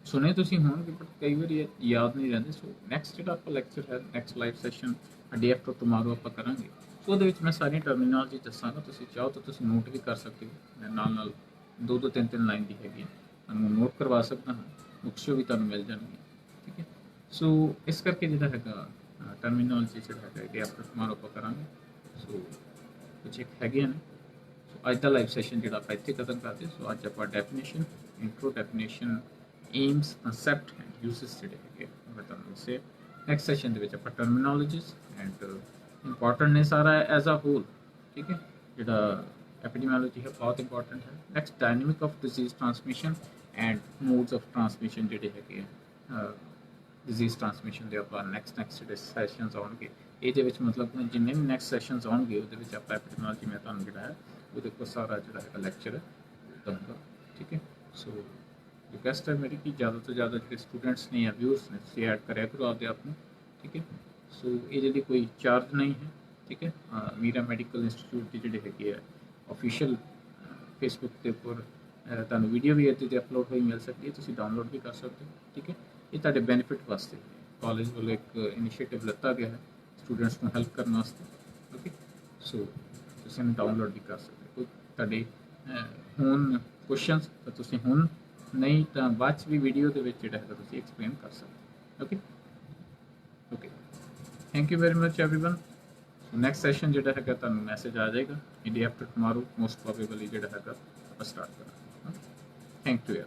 ਸੁਣੇ ਤੁਸੀਂ ਹੋਣਗੇ ਬਟ ਕਈ ਵਾਰੀ ਯਾਦ ਨਹੀਂ ਰਹਿੰਦੇ। ਸੋ ਨੈਕਸਟ ਜਿਹੜਾ ਆਪਾਂ ਲੈਕਚਰ ਹੈ, ਨੈਕਸਟ ਲਾਈਵ ਸੈਸ਼ਨ ਡੇ ਆਫਟਰ ਟੁਮਾਰੋ ਆਪਾਂ ਕਰਾਂਗੇ। ਸੋ ਉਹਦੇ ਵਿੱਚ ਮੈਂ ਸਾਰੀ ਟਰਮੀਨੋਲੋਜੀ ਦੱਸਾਂਗਾ। ਤੁਸੀਂ ਚਾਹੋ ਤਾਂ ਤੁਸੀਂ ਨੋਟ ਵੀ ਕਰ ਸਕਦੇ ਹੋ, ਨਾਲ ਨਾਲ 2-2 3-3 ਲਾਈਨ ਦੀ ਹੈਗੀ ਤੁਹਾਨੂੰ ਨੋਟ ਕਰਵਾ ਸਕਦਾ ਹਾਂ, ਬੁੱਕਸ ਵੀ ਤੁਹਾਨੂੰ ਮਿਲ ਜਾਣਗੀਆਂ। ਠੀਕ ਹੈ, ਸੋ ਇਸ ਕਰਕੇ ਜਿਹੜਾ ਹੈਗਾ ਟਰਮੀਨੋਲੋਜੀ ਜਿਹੜਾ ਹੈਗਾ ਡੇ ਆਫਟਰ ਟੁਮਾਰੋ ਆਪਾਂ ਕਰਾਂਗੇ। ਸੋ ਕੁਝ ਇੱਕ ਹੈਗੇ ਨੇ। ਸੋ ਅੱਜ ਦਾ ਲਾਈਵ ਸੈਸ਼ਨ ਜਿਹੜਾ ਆਪਾਂ ਇੱਥੇ ਖਤਮ ਕਰਦੇ। ਸੋ ਅੱਜ ਆਪਾਂ definition, intro, definition, AIIMS, concept and uses ਜਿਹੜੇ ਹੈਗੇ ਮੈਂ ਤੁਹਾਨੂੰ ਦੱਸੇ। ਨੈਕਸਟ ਸੈਸ਼ਨ ਦੇ ਵਿੱਚ ਆਪਾਂ ਟਰਮੀਨੋਲੋਜੀਜ਼ ਐਂਡ ਇੰਪੋਰਟੈਂਟ ਨੇ ਸਾਰਾ ਐਜ਼ ਅ ਹੋਲ। ਠੀਕ ਹੈ, ਜਿਹੜਾ ਐਪੀਡੈਮੀਓਲੋਜੀ ਹੈ ਬਹੁਤ ਇੰਪੋਰਟੈਂਟ ਹੈ। Next dynamic of disease transmission and modes of transmission ਜਿਹੜੇ ਹੈਗੇ ਆ ਡਿਜ਼ੀਜ਼ ਟ੍ਰਾਂਸਮਿਸ਼ਨ ਦੇ ਆਪਾਂ ਨੈਕਸਟ ਜਿਹੜੇ ਸੈਸ਼ਨਸ ਆਉਣਗੇ ਇਹਦੇ ਵਿੱਚ, ਮਤਲਬ ਜਿੰਨੇ ਵੀ ਨੈਕਸਟ ਸੈਸ਼ਨਸ ਆਉਣਗੇ ਉਹਦੇ ਵਿੱਚ ਆਪਾਂ ਐਪੀਡੈਮੀਓਲੋਜੀ ਮੈਂ ਤੁਹਾਨੂੰ ਜਿਹੜਾ ਹੈ ਉਹਦੇ ਉੱਪਰ ਸਾਰਾ ਜਿਹੜਾ ਹੈਗਾ ਲੈਕਚਰ ਦਊਂਗਾ। ਠੀਕ ਹੈ, ਸੋ ਰਿਕੁਐਸਟ ਹੈ ਮੇਰੀ ਕਿ ਜ਼ਿਆਦਾ ਤੋਂ ਜ਼ਿਆਦਾ ਜਿਹੜੇ ਸਟੂਡੈਂਟਸ ਨੇ ਜਾਂ ਵਿਊਅਰਸ ਨੇ ਤੁਸੀਂ ਐਡ ਕਰਿਆ ਕਰੋ ਆਪਦੇ ਆਪ ਨੂੰ। ਠੀਕ ਹੈ, ਸੋ ਇਹਦੇ ਲਈ ਕੋਈ ਚਾਰਜ ਨਹੀਂ ਹੈ। ਠੀਕ ਹੈ, ਮੀਰਾ ਮੈਡੀਕਲ ਇੰਸਟੀਚਿਊਟ ਦੀ ਜਿਹੜੇ ਹੈਗੇ ਆ ਆਫੀਸ਼ੀਅਲ ਫੇਸਬੁੱਕ ਦੇ ਉੱਪਰ ਤੁਹਾਨੂੰ ਵੀਡੀਓ ਵੀ ਇਹਦੇ 'ਤੇ ਅਪਲੋਡ ਹੋਈ ਮਿਲ ਸਕਦੀ ਹੈ, ਤੁਸੀਂ ਡਾਊਨਲੋਡ ਵੀ ਕਰ ਸਕਦੇ ਹੋ। ਠੀਕ ਹੈ, ਇਹ ਤੁਹਾਡੇ ਬੈਨੀਫਿਟ ਵਾਸਤੇ ਕਾਲਜ ਵੱਲੋਂ ਇੱਕ ਇਨੀਸ਼ੀਏਟਿਵ ਲਿੱਤਾ ਗਿਆ ਹੈ ਸਟੂਡੈਂਟਸ ਨੂੰ ਹੈਲਪ ਕਰਨ ਵਾਸਤੇ। ਓਕੇ, ਸੋ ਤੁਸੀਂ ਇਹਨੂੰ ਡਾਊਨਲੋਡ ਵੀ ਕਰ ਸਕਦੇ ਹੋ। ਕੋਈ ਤੁਹਾਡੇ ਹੁਣ ਕੁਐਸਚਨਸ ਤਾਂ ਤੁਸੀਂ ਹੁਣ, ਨਹੀਂ ਤਾਂ ਬਾਅਦ 'ਚ ਵੀ ਵੀਡੀਓ ਦੇ ਵਿੱਚ ਜਿਹੜਾ ਹੈਗਾ ਤੁਸੀਂ ਐਕਸਪਲੇਨ ਕਰ ਸਕਦੇ। Okay okay, thank you very much everyone. So next session ਜਿਹੜਾ ਹੈਗਾ ਤੁਹਾਨੂੰ ਮੈਸੇਜ ਆ ਜਾਏਗਾ ਡੇ ਆਫਟਰ ਟੁਮਾਰੋ, ਮੋਸਟ ਪ੍ਰੋਬੇਬਲੀ ਜਿਹੜਾ ਹੈਗਾ ਆਪਾਂ ਸਟਾਰਟ ਕਰਾਂਗੇ। Thank you.